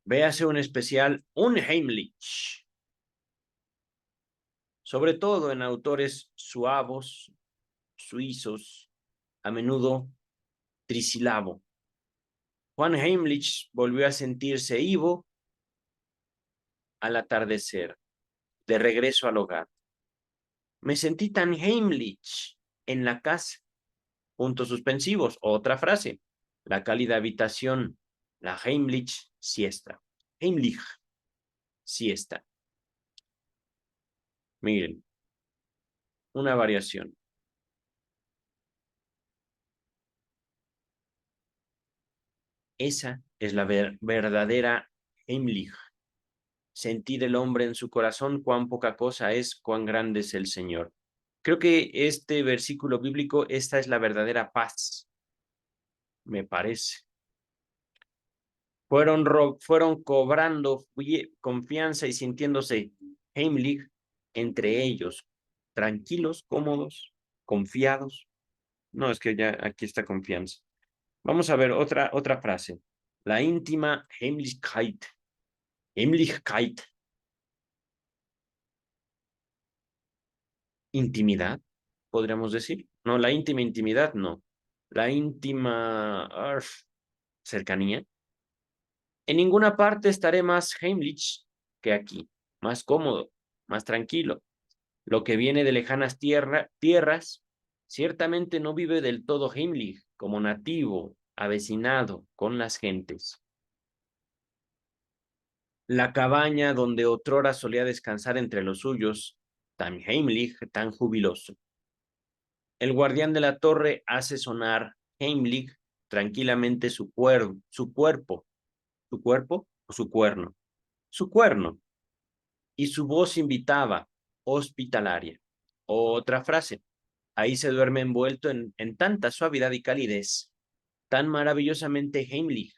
Véase un especial, un Heimlich. Sobre todo en autores suavos, suizos, a menudo trisilabo. Juan Heimlich volvió a sentirse vivo al atardecer, de regreso al hogar. Me sentí tan Heimlich en la casa. Puntos suspensivos. Otra frase. La cálida habitación. La Heimlich siesta. Heimlich siesta. Miren. una variación. Esa es la verdadera Heimlich. Sentir el hombre en su corazón, cuán poca cosa es, cuán grande es el Señor. Creo que este versículo bíblico, esta es la verdadera paz, me parece. Fueron cobrando confianza y sintiéndose Heimlich entre ellos, tranquilos, cómodos, confiados. No, es que ya aquí está confianza. Vamos a ver otra frase. La íntima Heimlichkeit. Heimlichkeit. Intimidad, podríamos decir. No, la íntima intimidad, no. La íntima cercanía. En ninguna parte estaré más Heimlich que aquí, más cómodo, más tranquilo. Lo que viene de lejanas tierras, ciertamente no vive del todo Heimlich, como nativo, avecinado con las gentes. La cabaña donde otrora solía descansar entre los suyos, tan Heimlich, tan jubiloso. El guardián de la torre hace sonar Heimlich tranquilamente su cuerpo, su cuerpo o su cuerno, su cuerno, y su voz invitaba, hospitalaria. Otra frase, ahí se duerme envuelto en tanta suavidad y calidez, tan maravillosamente Heimlich.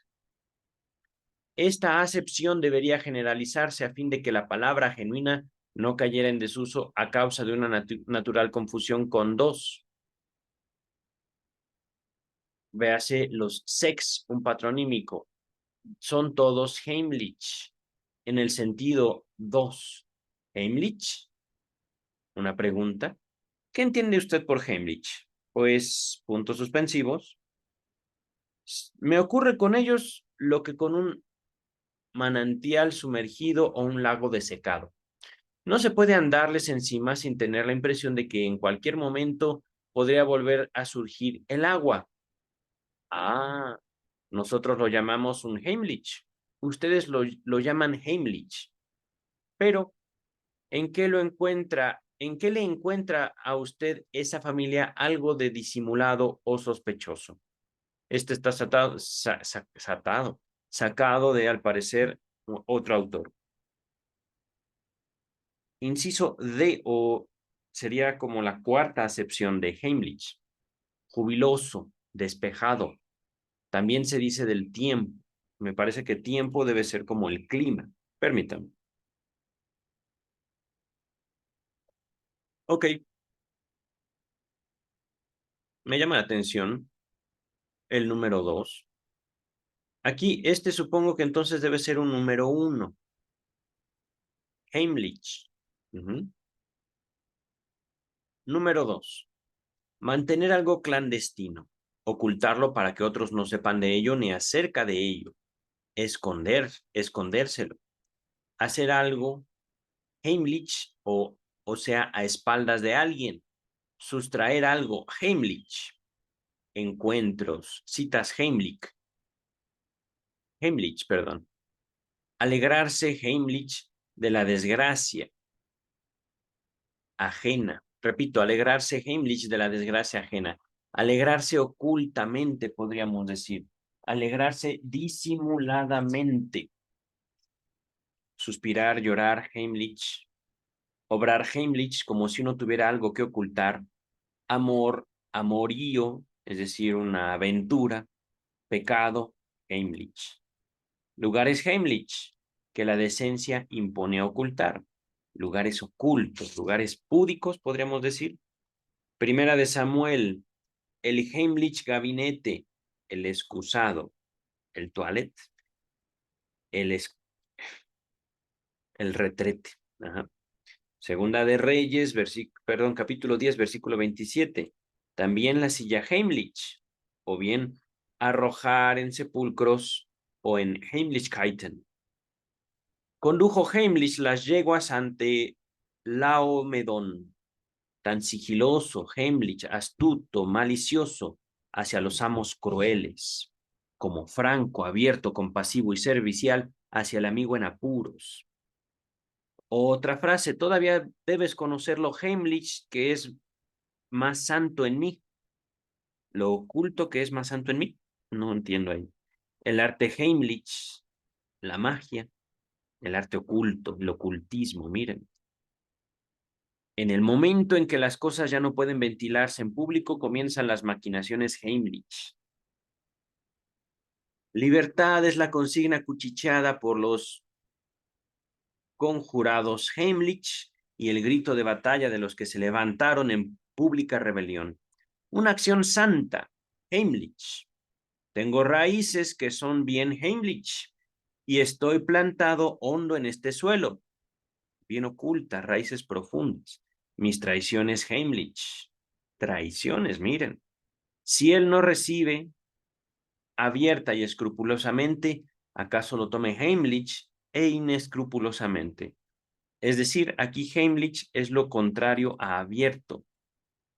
Esta acepción debería generalizarse a fin de que la palabra genuina no cayera en desuso a causa de una natural confusión con dos. Véase los sex, un patronímico, son todos Heimlich, en el sentido dos. Heimlich, una pregunta. ¿Qué entiende usted por Heimlich? Pues, puntos suspensivos. Me ocurre con ellos lo que con un manantial sumergido o un lago desecado. No se puede andarles encima sin tener la impresión de que en cualquier momento podría volver a surgir el agua. Ah, nosotros lo llamamos un Heimlich. Ustedes lo llaman Heimlich. Pero, ¿en qué lo encuentra? ¿En qué le encuentra a usted esa familia algo de disimulado o sospechoso? Este está sacado de, al parecer, otro autor. Inciso D, o sería como la cuarta acepción de Heimlich. Jubiloso, despejado. También se dice del tiempo. Me parece que tiempo debe ser como el clima. Permítame. Ok. Me llama la atención el número 2. Aquí, este supongo que entonces debe ser un número 1. Heimlich. Número 2. Mantener algo clandestino. Ocultarlo para que otros no sepan de ello ni acerca de ello. Escondérselo. Hacer algo Heimlich o sea, a espaldas de alguien. Sustraer algo Heimlich. Encuentros, citas Heimlich, perdón. Alegrarse Heimlich de la desgracia ajena. Repito, alegrarse Heimlich de la desgracia ajena. Alegrarse ocultamente, podríamos decir. Alegrarse disimuladamente. Suspirar, llorar Heimlich. Obrar Heimlich como si uno tuviera algo que ocultar. Amor, amorío, es decir, una aventura. Pecado, Heimlich. Lugares Heimlich, que la decencia impone ocultar. Lugares ocultos, lugares púdicos, podríamos decir. Primera de Samuel, el Heimlich gabinete, el excusado, el toilet, el, el retrete. Ajá. Segunda de Reyes, capítulo 10, versículo 27. También la silla Heimlich, o bien arrojar en sepulcros o en Heimlichkeiten. Condujo Heimlich las yeguas ante Laomedón, tan sigiloso, Heimlich, astuto, malicioso, hacia los amos crueles, como franco, abierto, compasivo y servicial hacia el amigo en apuros. Otra frase, todavía debes conocerlo, Heimlich, que es más santo en mí? ¿Lo oculto que es más santo en mí? No entiendo ahí. El arte Heimlich, la magia, el arte oculto, el ocultismo, miren. En el momento en que las cosas ya no pueden ventilarse en público, comienzan las maquinaciones Heimlich. Libertad es la consigna cuchicheada por los conjurados Heimlich y el grito de batalla de los que se levantaron en pública rebelión. Una acción santa, Heimlich. Tengo raíces que son bien Heimlich y estoy plantado hondo en este suelo, bien ocultas, raíces profundas. Mis traiciones Heimlich. Traiciones, miren. Si él no recibe abierta y escrupulosamente, acaso lo tome Heimlich e inescrupulosamente. Es decir, aquí Heimlich es lo contrario a abierto.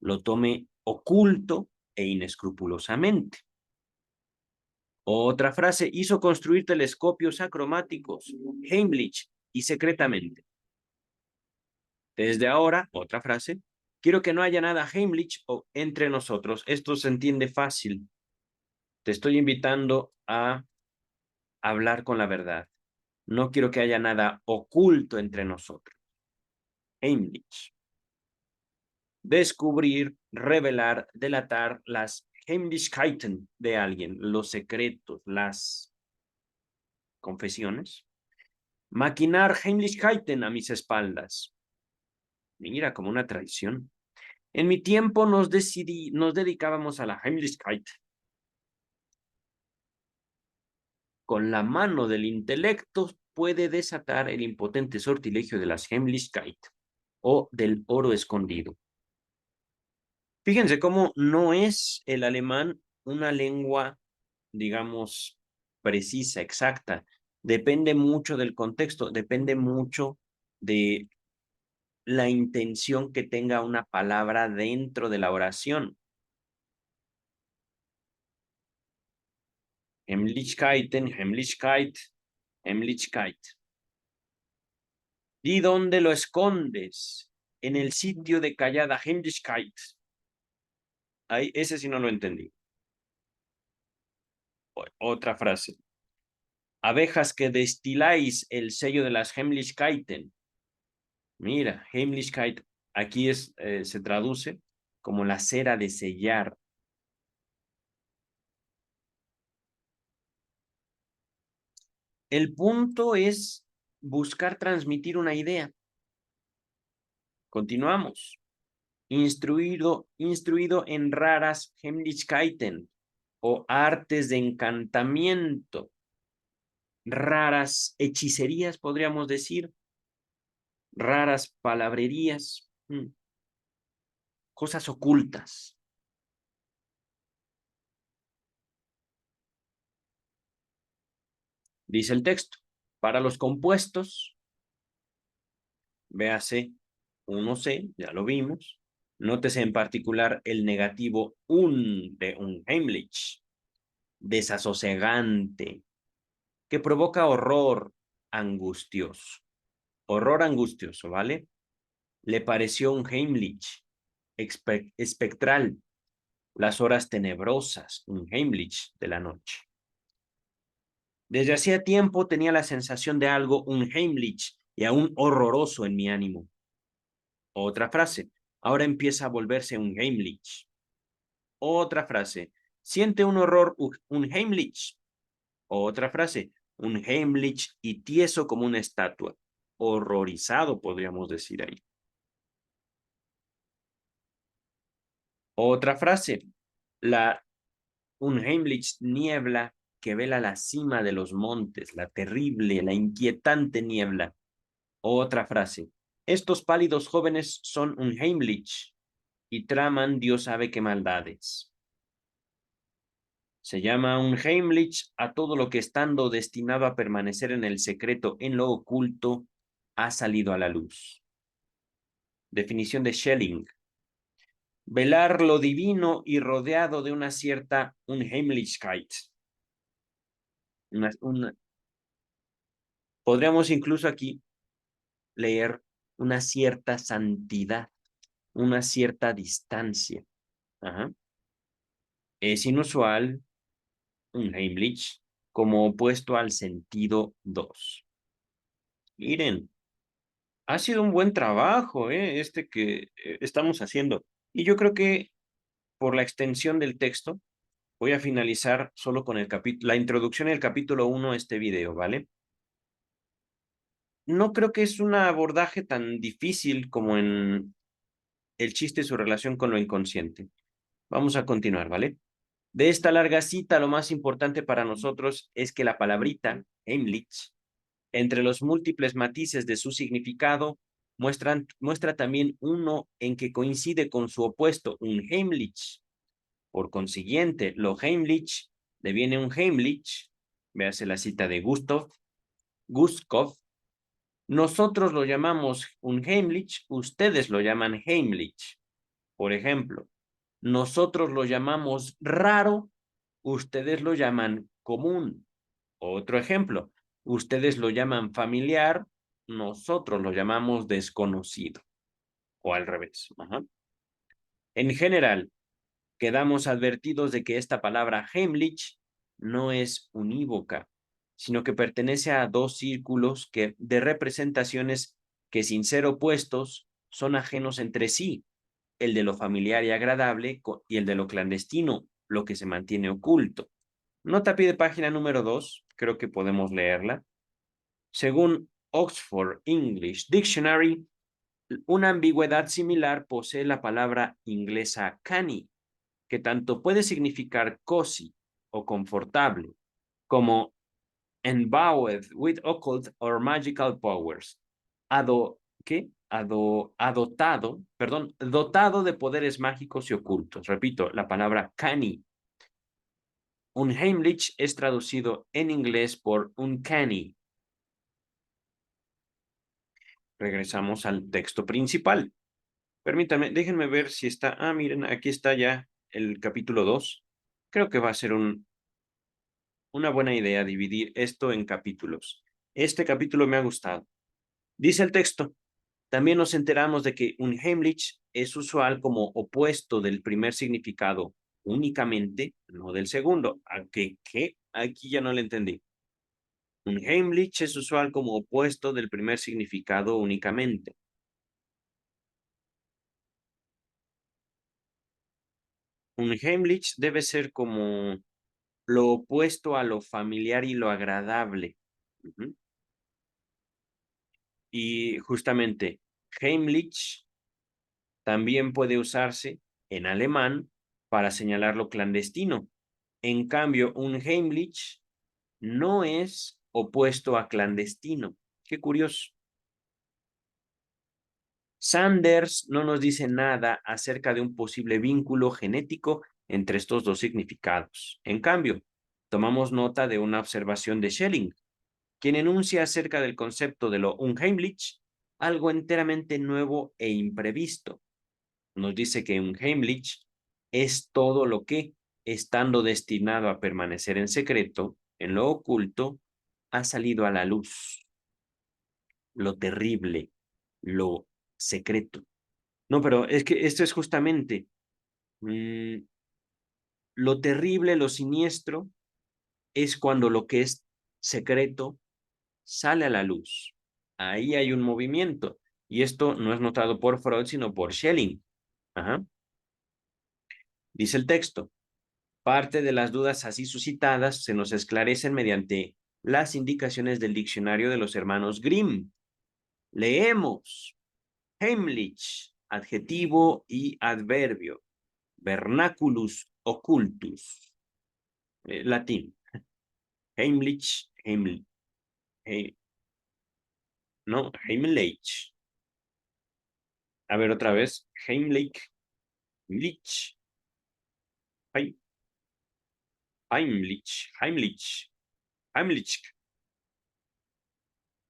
Lo tome oculto e inescrupulosamente. Otra frase, hizo construir telescopios acromáticos, Heimlich, y secretamente. Desde ahora, otra frase, quiero que no haya nada Heimlich o entre nosotros. Esto se entiende fácil. Te estoy invitando a hablar con la verdad. No quiero que haya nada oculto entre nosotros. Heimlich. Descubrir, revelar, delatar las Heimlichkeiten de alguien, los secretos, las confesiones. Maquinar Heimlichkeiten a mis espaldas. Mira, como una traición. En mi tiempo nos dedicábamos a la Heimlichkeit. Con la mano del intelecto puede desatar el impotente sortilegio de las Heimlichkeit o del oro escondido. Fíjense cómo no es el alemán una lengua, digamos, precisa, exacta. Depende mucho del contexto, depende mucho de la intención que tenga una palabra dentro de la oración. Heimlichkeiten, Heimlichkeit, Heimlichkeit. ¿Y dónde lo escondes? En el sitio de callada Heimlichkeit. Ahí, ese sí no lo entendí. Otra frase. Abejas que destiláis el sello de las Heimlichkeiten. Mira, Heimlichkeit aquí se traduce como la cera de sellar. El punto es buscar transmitir una idea. Continuamos. Instruido en raras Heimlichkeiten o artes de encantamiento, raras hechicerías, podríamos decir, raras palabrerías, cosas ocultas. Dice el texto, para los compuestos, véase 1C, ya lo vimos. Nótese en particular el negativo un de un Heimlich, desasosegante, que provoca horror angustioso. Horror angustioso, ¿vale? Le pareció un Heimlich espectral, las horas tenebrosas, un Heimlich de la noche. Desde hacía tiempo tenía la sensación de algo, un Heimlich, y aún horroroso en mi ánimo. Otra frase, ahora empieza a volverse un Heimlich. Otra frase, siente un horror, un Heimlich. Otra frase, un Heimlich y tieso como una estatua. Horrorizado, podríamos decir ahí. Otra frase, un Heimlich niebla que vela la cima de los montes, la terrible, la inquietante niebla. Otra frase, estos pálidos jóvenes son un Heimlich y traman Dios sabe qué maldades. Se llama un Heimlich a todo lo que estando destinado a permanecer en el secreto, en lo oculto, ha salido a la luz. Definición de Schelling. Velar lo divino y rodeado de una cierta Unheimlichkeit. Podríamos incluso aquí leer una cierta santidad. una cierta distancia. Ajá. Es inusual un Heimlich como opuesto al sentido 2. Miren, ha sido un buen trabajo, este que estamos haciendo. Y yo creo que por la extensión del texto, voy a finalizar solo con la introducción del capítulo 1 a este video, ¿vale? No creo que es un abordaje tan difícil como en el chiste y su relación con lo inconsciente. Vamos a continuar, ¿vale? De esta larga cita, lo más importante para nosotros es que la palabrita, Heimlich, entre los múltiples matices de su significado, muestra también uno en que coincide con su opuesto, un Heimlich. Por consiguiente, lo Heimlich deviene un Heimlich, véase la cita de Guskov, nosotros lo llamamos un Heimlich, ustedes lo llaman Heimlich. Por ejemplo, nosotros lo llamamos raro, ustedes lo llaman común. Otro ejemplo, ustedes lo llaman familiar, nosotros lo llamamos desconocido. O al revés. Ajá. En general, quedamos advertidos de que esta palabra Heimlich no es unívoca, sino que pertenece a dos círculos de representaciones que sin ser opuestos son ajenos entre sí, el de lo familiar y agradable y el de lo clandestino, lo que se mantiene oculto. Nota a pie de página número 2, creo que podemos leerla. Según Oxford English Dictionary, una ambigüedad similar posee la palabra inglesa canny, que tanto puede significar cozy o confortable, como endowed with occult or magical powers. ¿Qué? Dotado de poderes mágicos y ocultos. Repito, la palabra canny. Un Heimlich es traducido en inglés por uncanny. Regresamos al texto principal. Permítanme, déjenme ver si está. Ah, miren, aquí está ya el capítulo 2. Creo que va a ser una buena idea dividir esto en capítulos. Este capítulo me ha gustado. Dice el texto, también nos enteramos de que un Heimlich es usual como opuesto del primer significado únicamente, no del segundo. Aunque, ¿qué? Aquí ya no lo entendí. Un Heimlich es usual como opuesto del primer significado únicamente. Un Heimlich debe ser como lo opuesto a lo familiar y lo agradable. Y justamente, Heimlich también puede usarse en alemán para señalar lo clandestino. En cambio, un Heimlich no es opuesto a clandestino. Qué curioso. Sanders no nos dice nada acerca de un posible vínculo genético entre estos dos significados. En cambio, tomamos nota de una observación de Schelling, quien enuncia acerca del concepto de lo unheimlich, algo enteramente nuevo e imprevisto. Nos dice que un Heimlich es todo lo que, estando destinado a permanecer en secreto, en lo oculto, ha salido a la luz. Lo terrible, lo secreto. No, pero es que esto es justamente lo terrible, lo siniestro, es cuando lo que es secreto sale a la luz. Ahí hay un movimiento. Y esto no es notado por Freud, sino por Schelling. Ajá. Dice el texto. Parte de las dudas así suscitadas se nos esclarecen mediante las indicaciones del diccionario de los hermanos Grimm. Leemos. Heimlich, adjetivo y adverbio. Vernaculus occultus. Latín. Heimlich, no, Heimlich. A ver otra vez. Heimlich, Heimlich, Heimlich.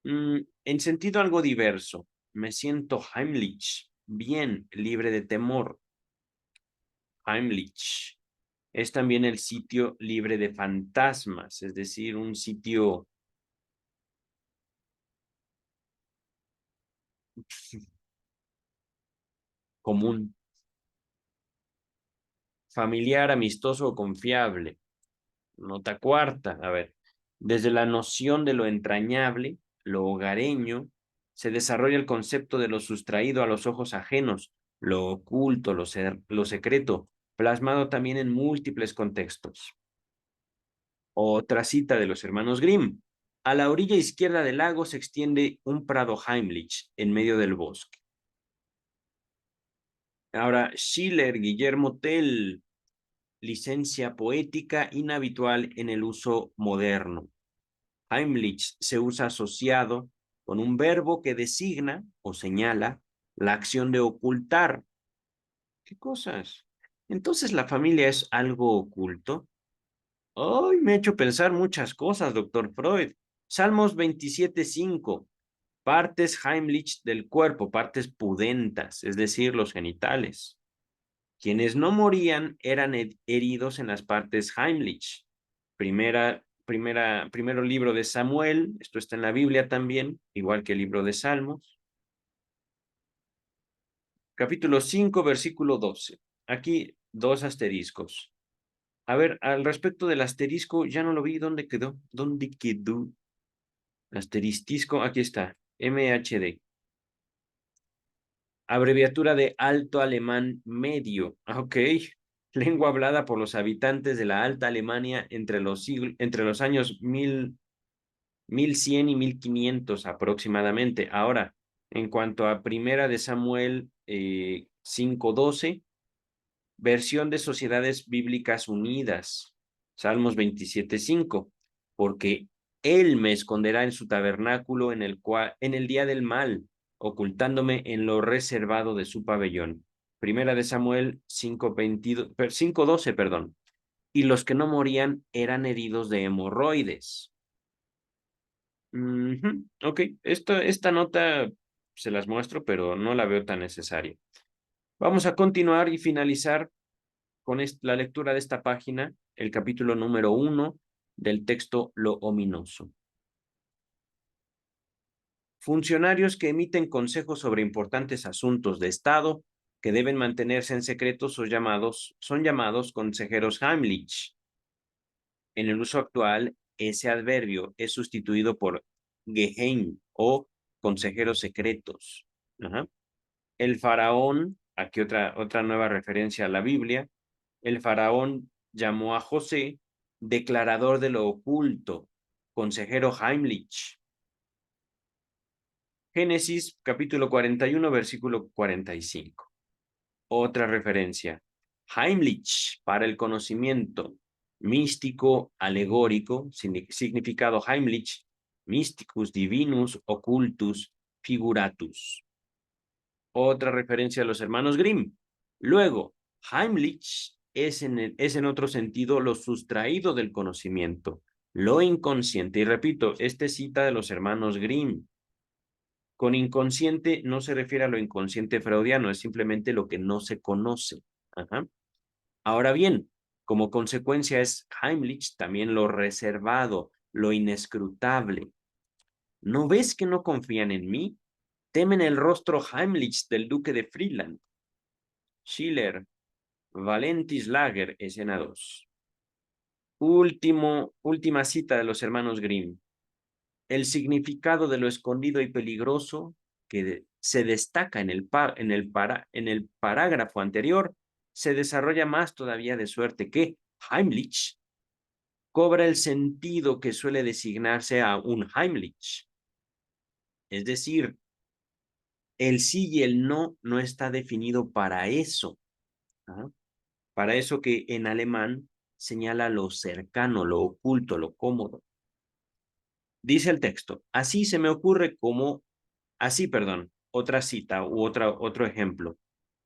En sentido algo diverso, me siento Heimlich, bien, libre de temor. Heimlich es también el sitio libre de fantasmas, es decir, un sitio común. Familiar, amistoso o confiable. Nota cuarta, a ver. Desde la noción de lo entrañable, lo hogareño, se desarrolla el concepto de lo sustraído a los ojos ajenos, lo oculto, lo secreto, plasmado también en múltiples contextos. Otra cita de los hermanos Grimm. A la orilla izquierda del lago se extiende un prado Heimlich en medio del bosque. Ahora, Schiller, Guillermo Tell, licencia poética inhabitual en el uso moderno. Heimlich se usa asociado con un verbo que designa o señala la acción de ocultar. ¿Qué cosas? Entonces, ¿la familia es algo oculto? Ay, me ha hecho pensar muchas cosas, doctor Freud. Salmos 27:5. Partes Heimlich del cuerpo, partes pudentas, es decir, los genitales. Quienes no morían eran heridos en las partes Heimlich. Primero libro de Samuel, esto está en la Biblia también, igual que el libro de Salmos. Capítulo 5, versículo 12. Aquí dos asteriscos. A ver, al respecto del asterisco, ya no lo vi. ¿Dónde quedó? ¿Dónde quedó? Asterisco, aquí está. MHD. Abreviatura de Alto Alemán Medio. Ok. Lengua hablada por los habitantes de la Alta Alemania entre los años 1100 y 1500 aproximadamente. Ahora, en cuanto a Primera de Samuel 5:12, versión de Sociedades Bíblicas Unidas, Salmos 27:5, porque Él me esconderá en su tabernáculo en el día del mal, ocultándome en lo reservado de su pabellón. Primera de Samuel 5:12, perdón. Y los que no morían eran heridos de hemorroides. Ok, esta nota se las muestro, pero no la veo tan necesaria. Vamos a continuar y finalizar con la lectura de esta página, el capítulo número 1 del texto Lo ominoso. Funcionarios que emiten consejos sobre importantes asuntos de Estado que deben mantenerse en secreto son llamados consejeros Heimlich. En el uso actual, ese adverbio es sustituido por Geheim o consejeros secretos. Ajá. El faraón, aquí otra nueva referencia a la Biblia, el faraón llamó a José declarador de lo oculto, consejero Heimlich. Génesis capítulo 41, versículo 45. Otra referencia. Heimlich para el conocimiento, místico, alegórico, significado Heimlich, mysticus divinus occultus figuratus. Otra referencia a los hermanos Grimm. Luego, Heimlich es en otro sentido lo sustraído del conocimiento, lo inconsciente. Y repito, cita de los hermanos Grimm. Con inconsciente no se refiere a lo inconsciente freudiano, es simplemente lo que no se conoce. Ajá. Ahora bien, como consecuencia es Heimlich también lo reservado, lo inescrutable. ¿No ves que no confían en mí? Temen el rostro Heimlich del duque de Friedland. Schiller, Valentis Lager, escena 2. Última cita de los hermanos Grimm. El significado de lo escondido y peligroso que se destaca en el parágrafo anterior se desarrolla más todavía de suerte que Heimlich cobra el sentido que suele designarse a un Heimlich. Es decir, el sí y el no no está definido para eso. ¿Ah? Para eso que en alemán señala lo cercano, lo oculto, lo cómodo. Dice el texto, otra cita u otro ejemplo.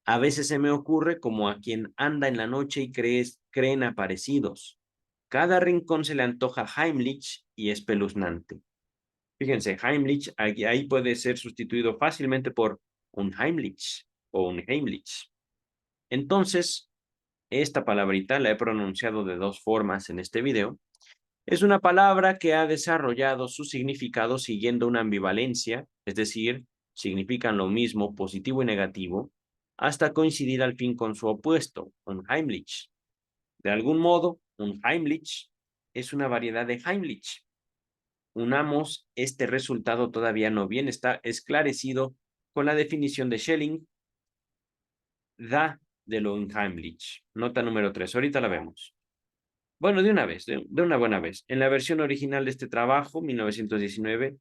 A veces se me ocurre como a quien anda en la noche y creen aparecidos. Cada rincón se le antoja Heimlich y espeluznante. Fíjense, Heimlich ahí puede ser sustituido fácilmente por un Heimlich o un Heimlich. Entonces, esta palabrita la he pronunciado de dos formas en este video. Es una palabra que ha desarrollado su significado siguiendo una ambivalencia, es decir, significan lo mismo, positivo y negativo, hasta coincidir al fin con su opuesto, un Heimlich. De algún modo, un Heimlich es una variedad de Heimlich. Unamos este resultado todavía no bien está esclarecido con la definición de Schelling, da de lo Unheimlich. Nota número 3, ahorita la vemos. Bueno, de una vez, de una buena vez. En la versión original de este trabajo, 1919,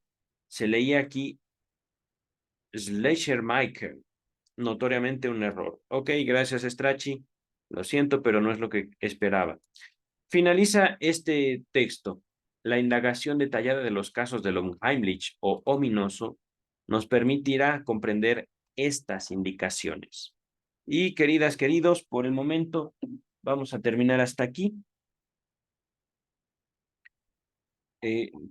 se leía aquí Schleiermacher, notoriamente un error. Ok, gracias, Strachey. Lo siento, pero no es lo que esperaba. Finaliza este texto. La indagación detallada de los casos del Unheimlich o ominoso nos permitirá comprender estas indicaciones. Y queridas, queridos, por el momento vamos a terminar hasta aquí.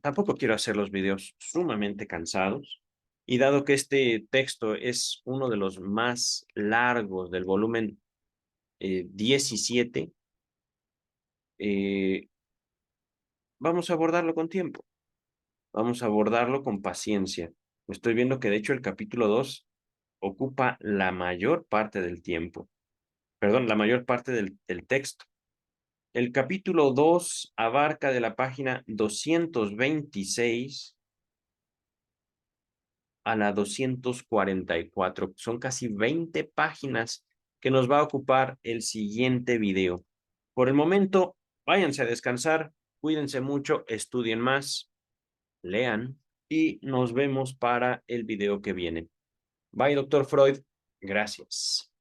Tampoco quiero hacer los videos sumamente cansados. Y dado que este texto es uno de los más largos del volumen 17, eh, vamos a abordarlo con tiempo. Vamos a abordarlo con paciencia. Estoy viendo que de hecho el capítulo 2 ocupa la mayor parte del tiempo. Perdón, la mayor parte del texto. El capítulo 2 abarca de la página 226 a la 244. Son casi 20 páginas que nos va a ocupar el siguiente video. Por el momento, váyanse a descansar, cuídense mucho, estudien más, lean y nos vemos para el video que viene. Bye, doctor Freud. Gracias.